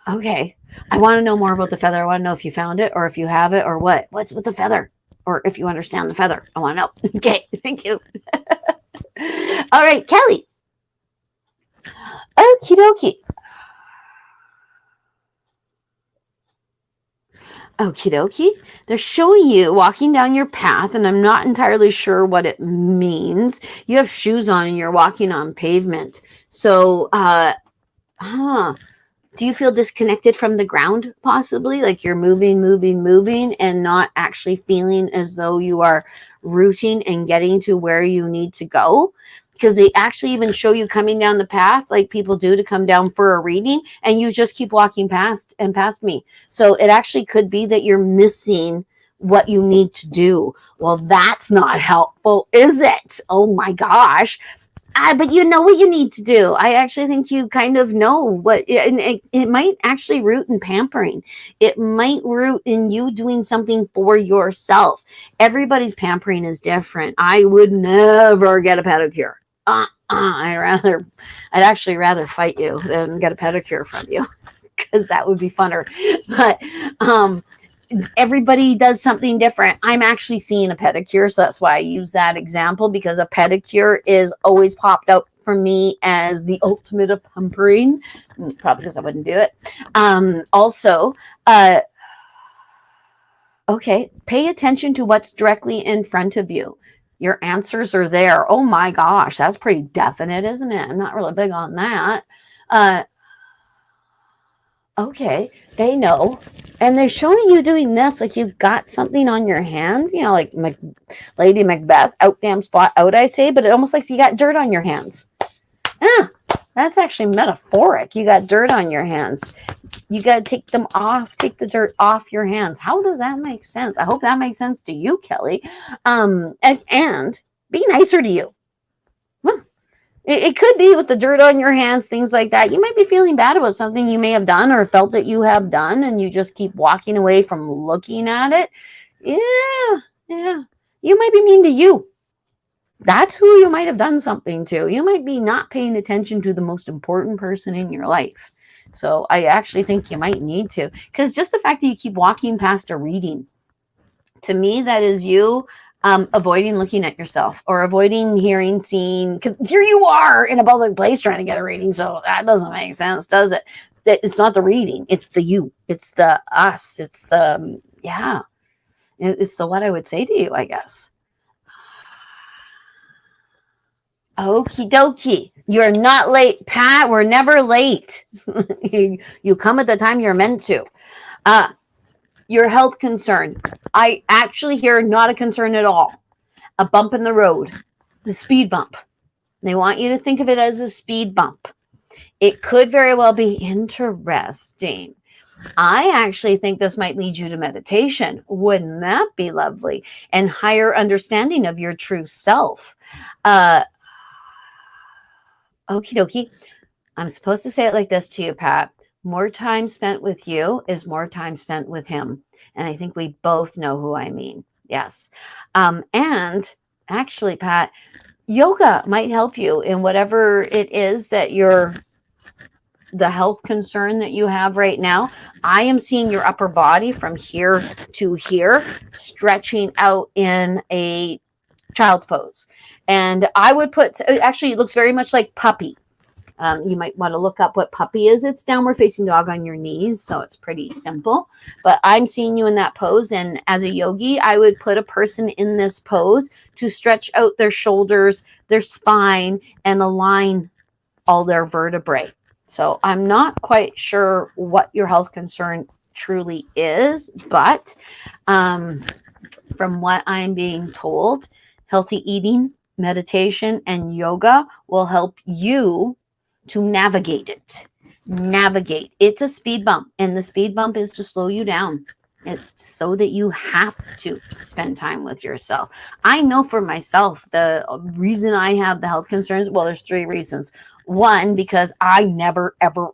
Okay. I want to know more about the feather. I want to know if you found it or if you have it or what. What's with the feather? Or if you understand the feather. I want to know. Okay. Thank you. All right, Kelly. Okie dokie. Okie dokie. They're showing you walking down your path, and I'm not entirely sure what it means. You have shoes on and you're walking on pavement. So, do you feel disconnected from the ground, possibly? Like you're moving, and not actually feeling as though you are rooting and getting to where you need to go? Because they actually even show you coming down the path like people do to come down for a reading, and you just keep walking past me. So it actually could be that you're missing what you need to do. Well, that's not helpful, is it? Oh my gosh. But you know what you need to do. I actually think you kind of know what, and it might actually root in pampering. It might root in you doing something for yourself. Everybody's pampering is different. I would never get a pedicure. I'd actually rather fight you than get a pedicure from you, because that would be funner. But everybody does something different. I'm actually seeing a pedicure, so that's why I use that example, because a pedicure is always popped out for me as the ultimate of pampering, probably because I wouldn't do it. Okay, pay attention to what's directly in front of you. Your answers are there. Oh my gosh, that's pretty definite, isn't it? I'm not really big on that. Okay, they know. And they're showing you doing this, like you've got something on your hands, you know, like Lady Macbeth, out damn spot out, I say, but it almost like you got dirt on your hands. That's actually metaphoric. You got dirt on your hands. You got to take them off, take the dirt off your hands. How does that make sense? I hope that makes sense to you, Kelly. And be nicer to you. It could be with the dirt on your hands, things like that. You might be feeling bad about something you may have done or felt that you have done, and you just keep walking away from looking at it. Yeah. You might be mean to you. That's who you might have done something to. You might be not paying attention to the most important person in your life. So I actually think you might need to, because just the fact that you keep walking past a reading, to me, that is you avoiding looking at yourself or avoiding hearing, seeing, because here you are in a public place trying to get a reading. So that doesn't make sense, does it? It's not the reading. It's the you. It's the us. It's the, yeah. It's the what I would say to you, I guess. Okie dokie. You're not late, Pat. We're never late. You come at the time you're meant to. Your health concern. I actually hear not a concern at all. A bump in the road. The speed bump. They want you to think of it as a speed bump. It could very well be interesting. I actually think this might lead you to meditation. Wouldn't that be lovely? And higher understanding of your true self. Okie dokie. I'm supposed to say it like this to you, Pat. More time spent with you is more time spent with him. And I think we both know who I mean. Yes. And actually, Pat, yoga might help you in whatever it is that the health concern that you have right now. I am seeing your upper body from here to here, stretching out in a child's pose. And I would put, actually, it looks very much like puppy. You might want to look up what puppy is. It's downward facing dog on your knees, so it's pretty simple. But I'm seeing you in that pose, and as a yogi, I would put a person in this pose to stretch out their shoulders, their spine, and align all their vertebrae. So I'm not quite sure what your health concern truly is, but from what I'm being told, healthy eating, meditation, and yoga will help you to navigate it. Navigate. It's a speed bump, and the speed bump is to slow you down. It's so that you have to spend time with yourself. I know for myself, the reason I have the health concerns, well, there's 3 reasons. 1, because I never, ever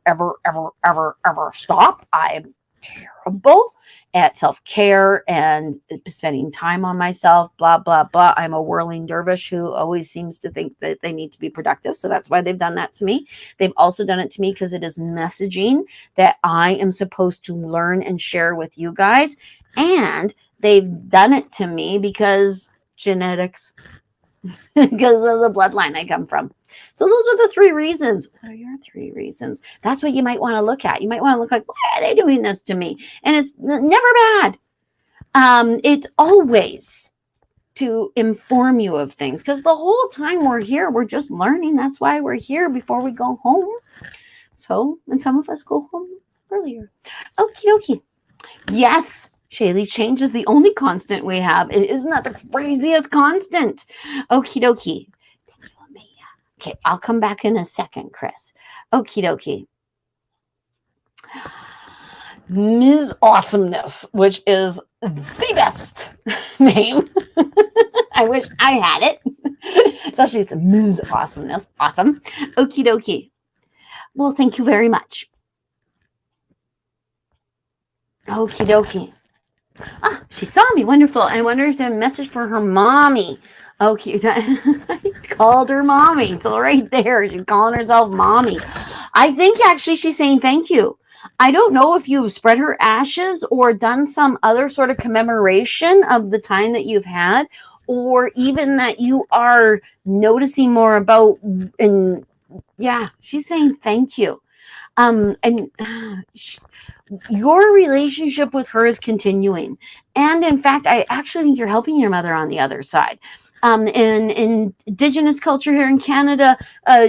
stop. I'm terrible at self-care and spending time on myself, blah, blah, blah. I'm a whirling dervish who always seems to think that they need to be productive. So that's why they've done that to me. They've also done it to me because it is messaging that I am supposed to learn and share with you guys. And they've done it to me because genetics, because of the bloodline I come from. So those are the 3 reasons. What are your 3 reasons? That's what you might want to look at. You might want to look like, why are they doing this to me? And it's never bad. It's always to inform you of things, because the whole time we're here, we're just learning. That's why we're here before we go home. So, and some of us go home earlier. Okie dokie. Yes, Shaylee, change is the only constant we have. It isn't that the craziest constant. Okie dokie. Okay, I'll come back in a second, Chris. Okie dokie. Ms. Awesomeness, which is the best name. I wish I had it. Especially it's Ms. Awesomeness. Awesome. Okie dokie. Well, thank you very much. Okie dokie. Ah, she saw me. Wonderful. I wonder if there's a message for her mommy. Okay, I called her mommy. So right there, she's calling herself mommy. I think actually she's saying thank you. I don't know if you've spread her ashes or done some other sort of commemoration of the time that you've had, or even that you are noticing more about. And yeah, she's saying thank you. Your relationship with her is continuing. And in fact, I actually think you're helping your mother on the other side. In Indigenous culture here in Canada,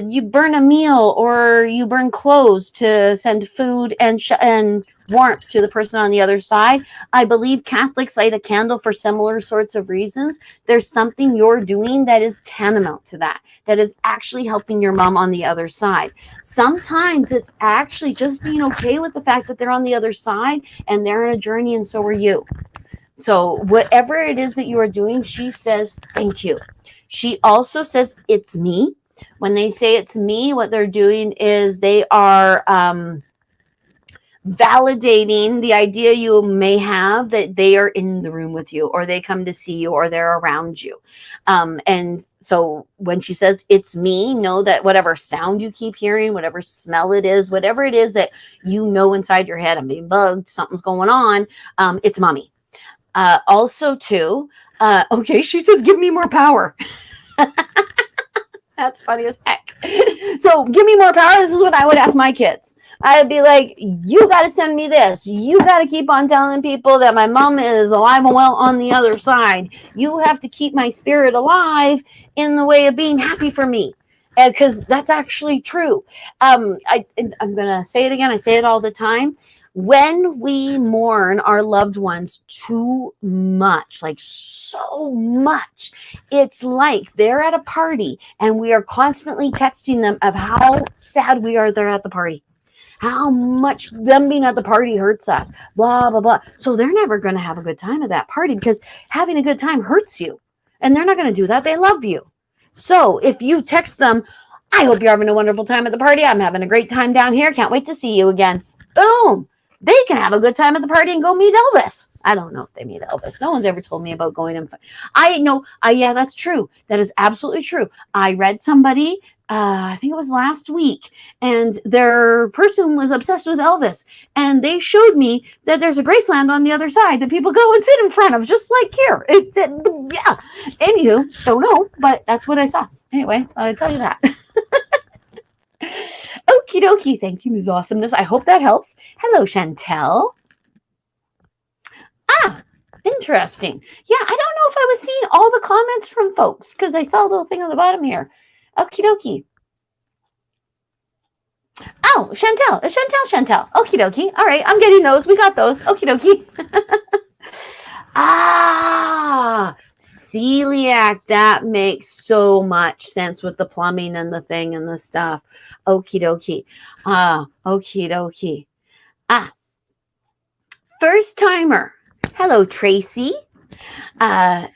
you burn a meal or you burn clothes to send food and warmth to the person on the other side. I believe Catholics light a candle for similar sorts of reasons. There's something you're doing that is tantamount to that is actually helping your mom on the other side. Sometimes it's actually just being okay with the fact that they're on the other side and they're on a journey, and so are you. So whatever it is that you are doing, she says, thank you. She also says, it's me. When they say it's me, what they're doing is they are validating the idea you may have that they are in the room with you, or they come to see you, or they're around you. And so when she says it's me, know that whatever sound you keep hearing, whatever smell it is, whatever it is that you know inside your head, I'm being bugged, something's going on, it's mommy. Also too, okay, she says, give me more power. That's funny as heck. So give me more power. This is what I would ask my kids. I'd be like, you got to send me this. You got to keep on telling people that my mom is alive and well on the other side. You have to keep my spirit alive in the way of being happy for me. Because that's actually true. I'm going to say it again. I say it all the time. When we mourn our loved ones too much, like so much, it's like they're at a party and we are constantly texting them of how sad we are they're at the party, how much them being at the party hurts us, blah, blah, blah. So they're never going to have a good time at that party because having a good time hurts you. And they're not going to do that. They love you. So if you text them, I hope you're having a wonderful time at the party. I'm having a great time down here. Can't wait to see you again. Boom. They can have a good time at the party and go meet Elvis. I don't know if they meet Elvis. No one's ever told me about going and I know. Yeah, that's true. That is absolutely true. I read somebody, I think it was last week, and their person was obsessed with Elvis. And they showed me that there's a Graceland on the other side that people go and sit in front of, just like here. Yeah. Anywho, don't know, but that's what I saw. Anyway, I'll tell you that. Okie dokie. Thank you, Ms. Awesomeness. I hope that helps. Hello, Chantel. Interesting. Yeah, I don't know if I was seeing all the comments from folks because I saw a little thing on the bottom here. Okie dokie. Oh, Chantel. Chantel. Okie dokie. All right, I'm getting those. We got those. Okie dokie. Celiac, that makes so much sense with the plumbing and the thing and the stuff. Okie dokie. Okie dokie. First timer. Hello, Tracy. Okie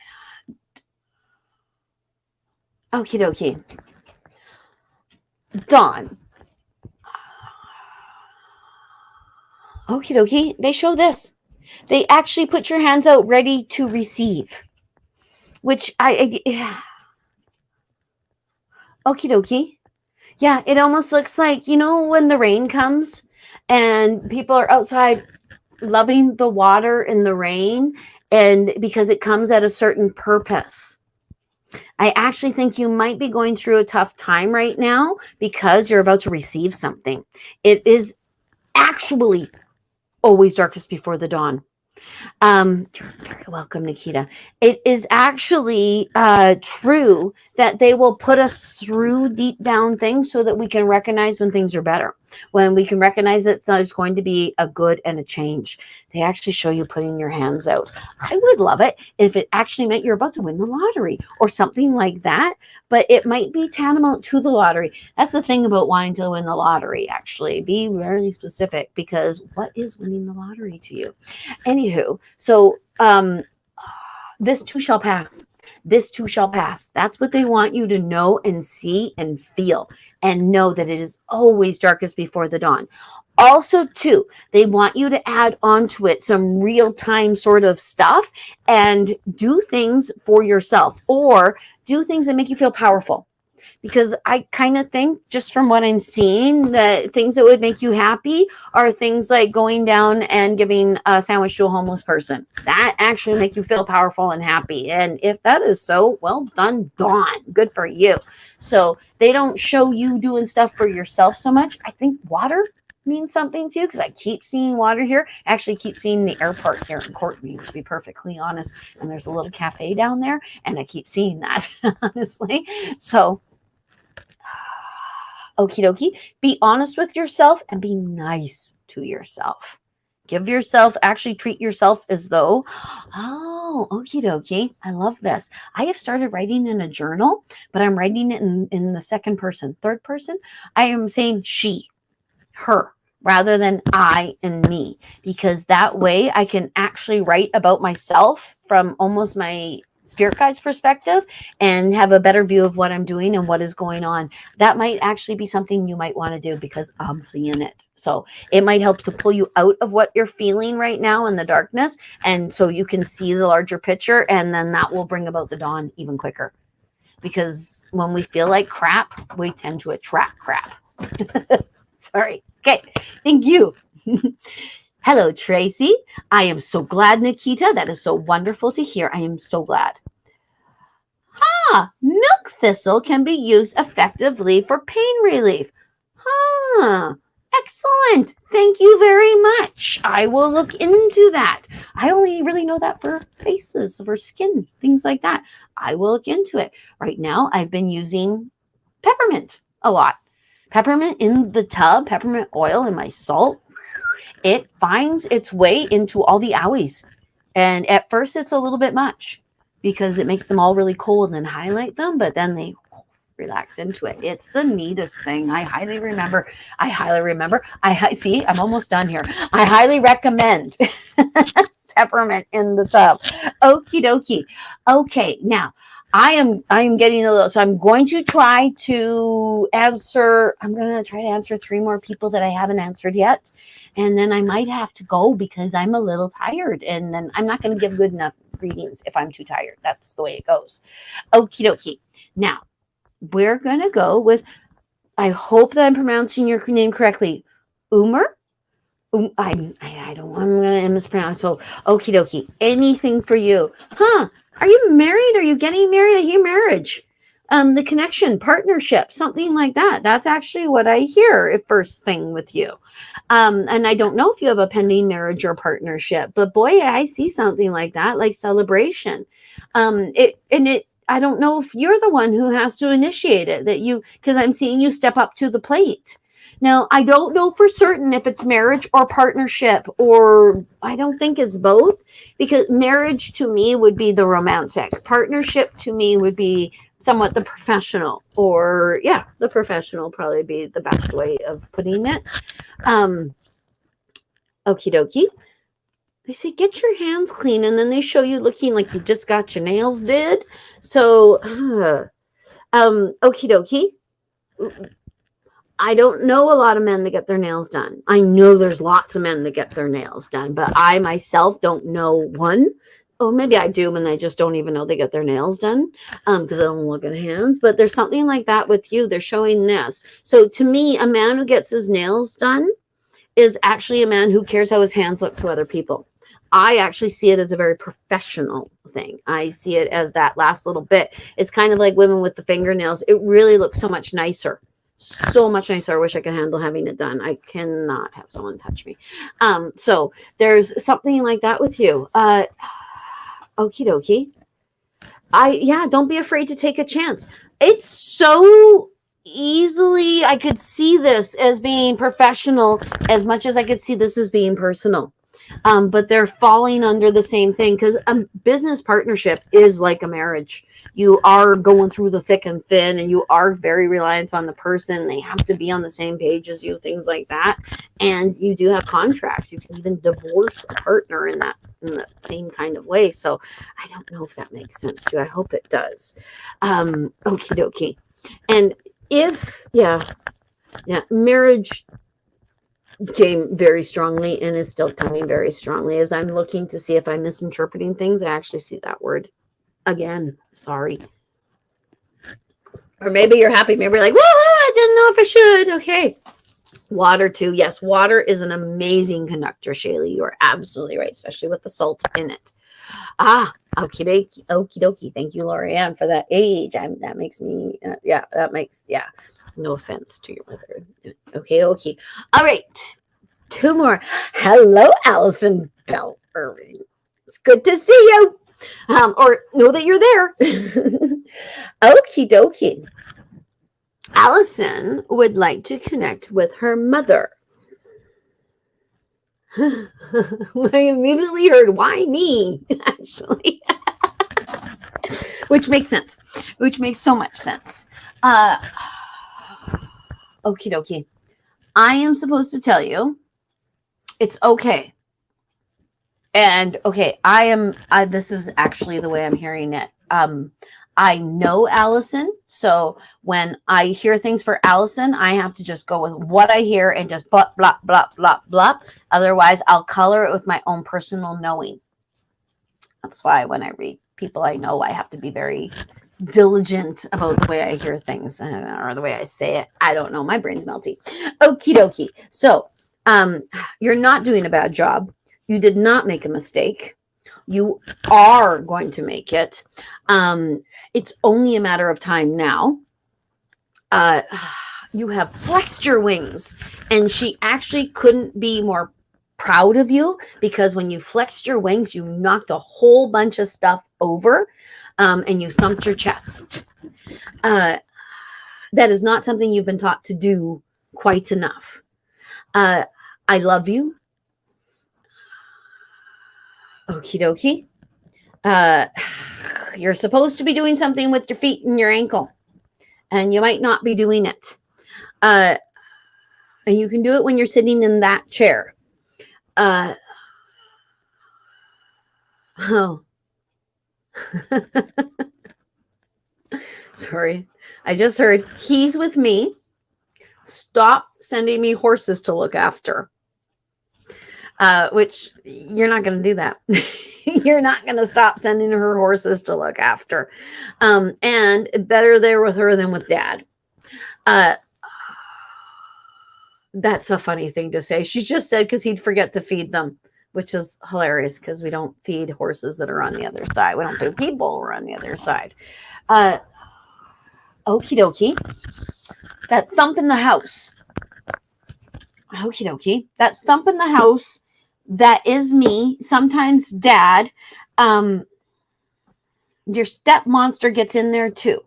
dokie. Dawn. Okie dokie. They show this. They actually put your hands out ready to receive. Which okie dokie. Yeah, it almost looks like, you know, when the rain comes and people are outside loving the water in the rain, and because it comes at a certain purpose. I actually think you might be going through a tough time right now because you're about to receive something. It is actually always darkest before the dawn. You're very welcome, Nikita. It is actually true that they will put us through deep down things so that we can recognize when things are better. When we can recognize that there's going to be a good and a change. They actually show you putting your hands out. I would love it if it actually meant you're about to win the lottery or something like that, but it might be tantamount to the lottery. That's the thing about wanting to win the lottery, actually. Be very specific, because what is winning the lottery to you? Anywho, so this too shall pass. This too shall pass. That's what they want you to know and see and feel, and know that it is always darkest before the dawn. Also, too, they want you to add onto it some real-time sort of stuff and do things for yourself, or do things that make you feel powerful. Because I kind of think, just from what I'm seeing, that things that would make you happy are things like going down and giving a sandwich to a homeless person. That actually make you feel powerful and happy. And if that is so, well done, Dawn. Good for you. So they don't show you doing stuff for yourself so much. I think water means something too, because I keep seeing water here. I actually keep seeing the airport here in Courtney, to be perfectly honest. And there's a little cafe down there, and I keep seeing that, honestly. So okie dokie. Be honest with yourself and be nice to yourself. Give yourself, actually treat yourself as though, okie dokie. I love this. I have started writing in a journal, but I'm writing it in the second person, third person. I am saying she, her, rather than I and me, because that way I can actually write about myself from almost my spirit guide's perspective and have a better view of what I'm doing and what is going on. That might actually be something you might want to do because I'm seeing it. So it might help to pull you out of what you're feeling right now in the darkness. And so you can see the larger picture, and then that will bring about the dawn even quicker. Because when we feel like crap, we tend to attract crap. Sorry. Okay. Thank you. Hello, Tracy. I am so glad, Nikita. That is so wonderful to hear. I am so glad. Milk thistle can be used effectively for pain relief. Excellent. Thank you very much. I will look into that. I only really know that for faces, for skin, things like that. I will look into it. Right now, I've been using peppermint a lot. Peppermint in the tub, peppermint oil in my salt. It finds its way into all the owies. And at first, it's a little bit much because it makes them all really cold and then highlight them, but then they relax into it. It's the neatest thing. I highly remember. See, I'm almost done here. I highly recommend peppermint in the tub. Okie dokie. Okay, now I am getting a little, so I'm going to try to answer 3 more people that I haven't answered yet. And then I might have to go because I'm a little tired, and then I'm not going to give good enough readings if I'm too tired. That's the way it goes. Okie dokie. Now, we're going to go with, I hope that I'm pronouncing your name correctly, Umer? I'm going to mispronounce. So, okie dokie. Anything for you. Are you married? Are you getting married? I hear marriage. The connection, partnership, something like that. That's actually what I hear first thing with you. And I don't know if you have a pending marriage or partnership, but boy, I see something like that, like celebration. I don't know if you're the one who has to initiate it, because I'm seeing you step up to the plate. Now, I don't know for certain if it's marriage or partnership, or I don't think it's both, because marriage to me would be the romantic. Partnership to me would be somewhat the professional, or the professional probably be the best way of putting it. Okie dokie. They say, get your hands clean, and then they show you looking like you just got your nails did. So, okie dokie. I don't know a lot of men that get their nails done. I know there's lots of men that get their nails done, but I myself don't know one. Oh, maybe I do, and I just don't even know they get their nails done because I don't look at hands. But there's something like that with you. They're showing this. So to me, a man who gets his nails done is actually a man who cares how his hands look to other people. I actually see it as a very professional thing. I see it as that last little bit. It's kind of like women with the fingernails. It really looks so much nicer. So much nicer. I wish I could handle having it done. I cannot have someone touch me. So there's something like that with you. Okie dokie. Don't be afraid to take a chance. It's so easily, I could see this as being professional as much as I could see this as being personal. But they're falling under the same thing, because a business partnership is like a marriage. You are going through the thick and thin, and you are very reliant on the person. They have to be on the same page as you, things like that. And you do have contracts. You can even divorce a partner in that same kind of way. So I don't know if that makes sense to you. I hope it does. Okie dokie. And if, marriage came very strongly and is still coming very strongly. As I'm looking to see if I'm misinterpreting things, I actually see that word again. Sorry. Or maybe you're happy. Maybe you're like, whoa, I didn't know if I should. Okay. Water too. Yes, water is an amazing conductor, Shaylee. You are absolutely right, especially with the salt in it. Okie dokie. Thank you, Lorianne, for that age. That makes me, no offense to your mother. Okay. All right. 2 more. Hello, Allison Belfry. It's good to see you. Or know that you're there. Okie dokie. Allison would like to connect with her mother. I immediately heard, why me? Actually. Which makes sense. Which makes so much sense. Okie dokie. I am supposed to tell you it's okay. And okay, this is actually the way I'm hearing it. I know Allison, so when I hear things for Allison, I have to just go with what I hear and just blah, blah, blah, blah, blah. Otherwise, I'll color it with my own personal knowing. That's why when I read people I know, I have to be very diligent about the way I hear things or the way I say it. I don't know. My brain's melty. Okie dokie. So you're not doing a bad job. You did not make a mistake. You are going to make it. It's only a matter of time now. You have flexed your wings, and she actually couldn't be more proud of you, because when you flexed your wings, you knocked a whole bunch of stuff over, and you thumped your chest. That is not something you've been taught to do quite enough. I love you. Okie dokie. You're supposed to be doing something with your feet and your ankle, and you might not be doing it. And you can do it when you're sitting in that chair. Oh. Sorry. I just heard, he's with me. Stop sending me horses to look after. Which you're not going to do that. You're not going to stop sending her horses to look after. And better there with her than with dad. That's a funny thing to say. She just said because he'd forget to feed them, which is hilarious because we don't feed horses that are on the other side. We don't feed people who are on the other side. Okie dokie. That thump in the house. Okie dokie. That thump in the house, that is me. Sometimes dad. Your step monster gets in there too.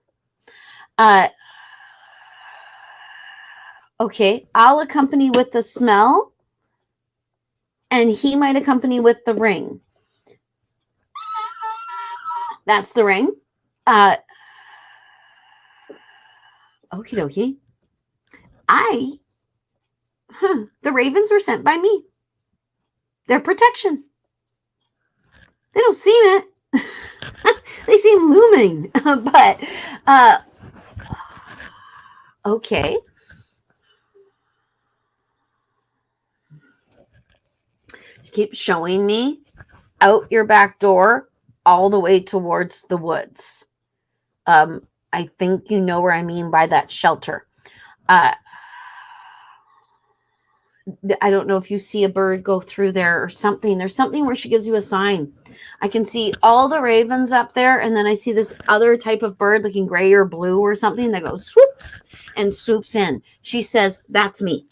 Okay, I'll accompany with the smell, and he might accompany with the ring. That's the ring. Okie dokie. The ravens were sent by me. They're protection. They don't seem it. They seem looming, but okay. Keep showing me out your back door all the way towards the woods. I think you know where I mean by that shelter. I don't know if you see a bird go through there or something. There's something where she gives you a sign. I can see all the ravens up there, and then I see this other type of bird looking gray or blue or something that goes swoops and swoops in. She says, that's me.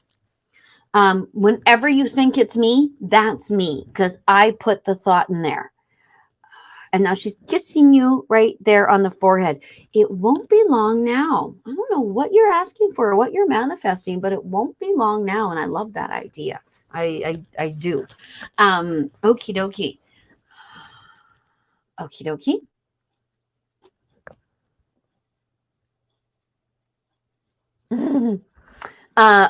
Whenever you think it's me, that's me, because I put the thought in there. And now she's kissing you right there on the forehead. It won't be long now. I don't know what you're asking for or what you're manifesting, but it won't be long now. And I love that idea. I do. Okie dokie. Okie dokie.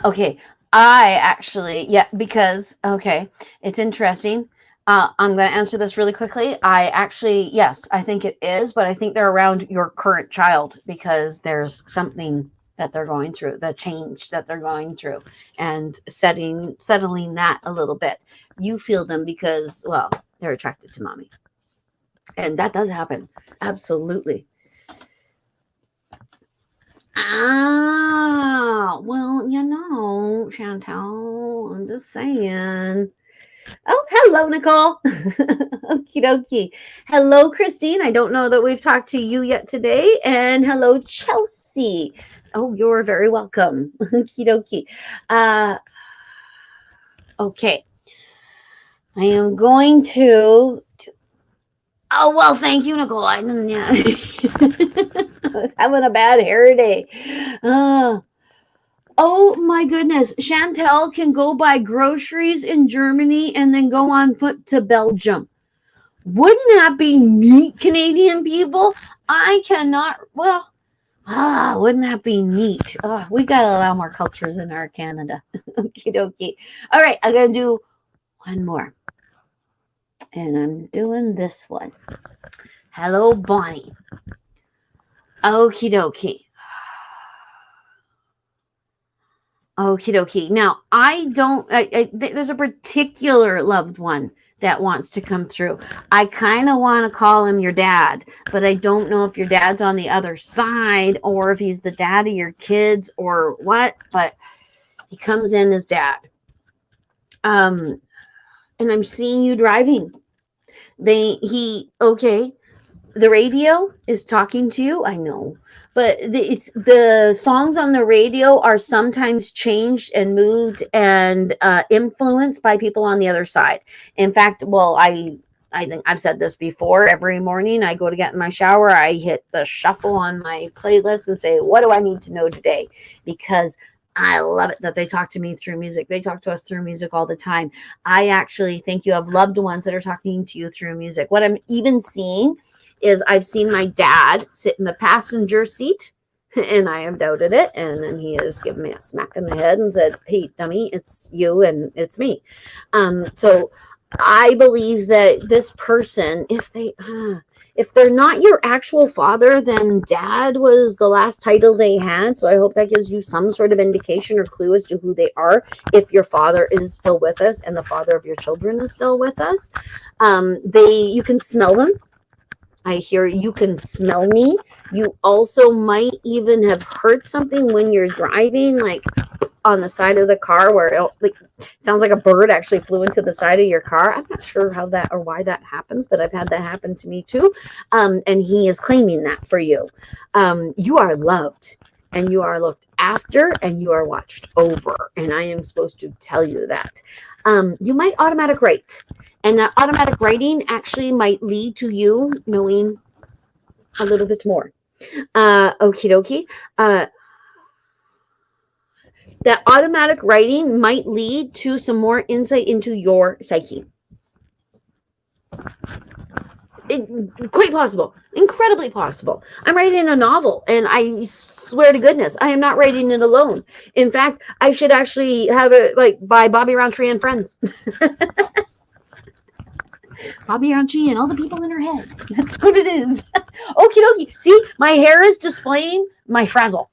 Okay. I actually, because, okay, it's interesting. I'm going to answer this really quickly. I actually, yes, I think it is, but I think they're around your current child because there's something that they're going through, the change that they're going through, and settling that a little bit. You feel them because, well, they're attracted to mommy. And that does happen. Absolutely. Well, you know, Chantal, I'm just saying. Oh, hello, Nicole. Okie dokie. Hello, Christine. I don't know that we've talked to you yet today. And hello, Chelsea. Oh, you're very welcome. Okie dokie. Okay. I am going to... Oh, well, thank you, Nicole. I was having a bad hair day. Oh my goodness. Chantel can go buy groceries in Germany and then go on foot to Belgium. Wouldn't that be neat, Canadian people? I cannot, well, wouldn't that be neat? We got to allow more cultures in our Canada. Okie dokie. All right, I'm going to do one more. And I'm doing this one. Hello, Bonnie. Okie dokie. Okie dokie. Now, there's a particular loved one that wants to come through. I kind of want to call him your dad, but I don't know if your dad's on the other side or if he's the dad of your kids or what, but he comes in as dad. And I'm seeing you driving. Okay. The radio is talking to you. I know, but the songs on the radio are sometimes changed and moved and influenced by people on the other side. In fact, well, I think I've said this before. Every morning I go to get in my shower, I hit the shuffle on my playlist and say, what do I need to know today? Because I love it that they talk to me through music. They talk to us through music all the time. I actually think you have loved ones that are talking to you through music. What I'm even seeing is I've seen my dad sit in the passenger seat, and I have doubted it. And then he has given me a smack in the head and said, hey, dummy, it's you and it's me. So I believe that this person, if they're not your actual father, then dad was the last title they had. So I hope that gives you some sort of indication or clue as to who they are. If your father is still with us and the father of your children is still with us, you can smell them. I hear you can smell me. You also might even have heard something when you're driving, like on the side of the car where it sounds like a bird actually flew into the side of your car. I'm not sure how that or why that happens, but I've had that happen to me too. And he is claiming that for you. You are loved and you are looked after and you are watched over. And I am supposed to tell you that. You might automatic write. And that automatic writing actually might lead to you knowing a little bit more. Okie dokie. That automatic writing might lead to some more insight into your psyche. Quite possible. Incredibly possible. I'm writing a novel, and I swear to goodness, I am not writing it alone. In fact, I should actually have it like by Bobbi Rowntree and friends. Bobbi Rowntree and all the people in her head. That's what it is. Okie dokie. See, my hair is displaying my frazzle.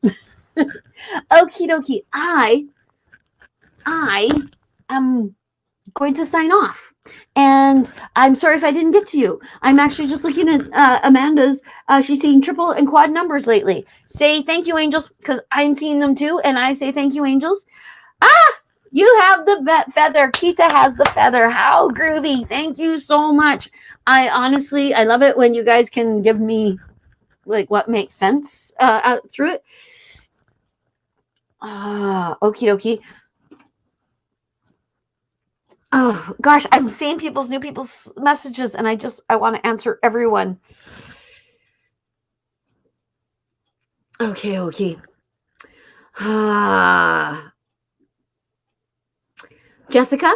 Okie dokie. I am going to sign off. And I'm sorry if I didn't get to you. I'm actually just looking at Amanda's. She's seeing triple and quad numbers lately. Say thank you, angels, because I'm seeing them too. And I say thank you, angels. You have the feather. Kita has the feather. How groovy. Thank you so much. I love it when you guys can give me like what makes sense through it. Okie dokie. Oh gosh, I'm seeing new people's messages, and I want to answer everyone. Okay. Jessica,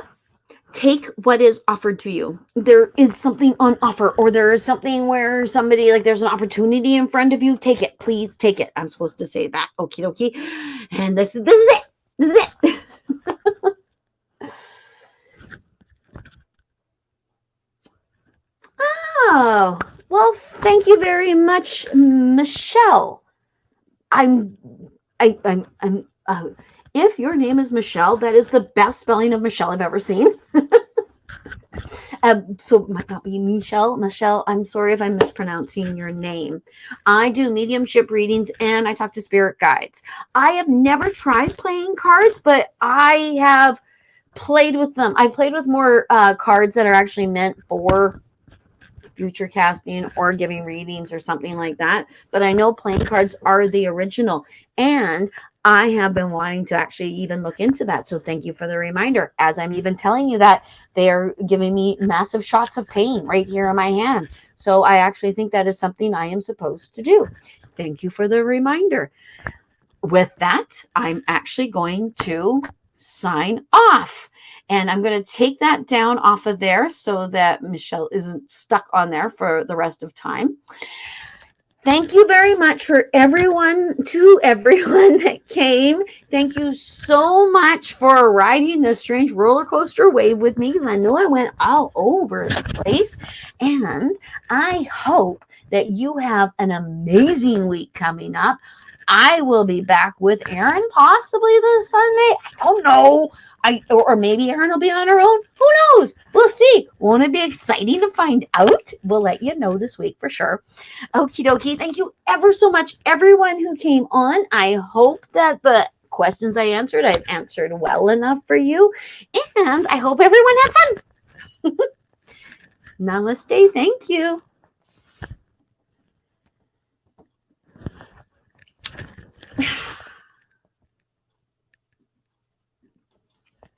take what is offered to you. There is something on offer, or there is something where somebody, like there's an opportunity in front of you. Take it, please take it. I'm supposed to say that. Okie dokie. And this is it. This is it. Oh, well, thank you very much, Michelle. If your name is Michelle, that is the best spelling of Michelle I've ever seen. So it might not be Michelle. Michelle, I'm sorry if I'm mispronouncing your name. I do mediumship readings and I talk to spirit guides. I have never tried playing cards, but I have played with them. I played with more cards that are actually meant for future casting or giving readings or something like that. But I know playing cards are the original. And I have been wanting to actually even look into that. So thank you for the reminder. As I'm even telling you that, they are giving me massive shots of pain right here in my hand. So I actually think that is something I am supposed to do. Thank you for the reminder. With that, I'm actually going to sign off. And I'm going to take that down off of there so that Michelle isn't stuck on there for the rest of time. Thank you very much to everyone that came. Thank you so much for riding this strange roller coaster wave with me, because I know I went all over the place. And I hope that you have an amazing week coming up. I will be back with Erin possibly this Sunday. I don't know. Or maybe Erin will be on her own. Who knows? We'll see. Won't it be exciting to find out? We'll let you know this week for sure. Okie dokie. Thank you ever so much, everyone who came on. I hope that the questions I've answered well enough for you. And I hope everyone had fun. Namaste. Thank you.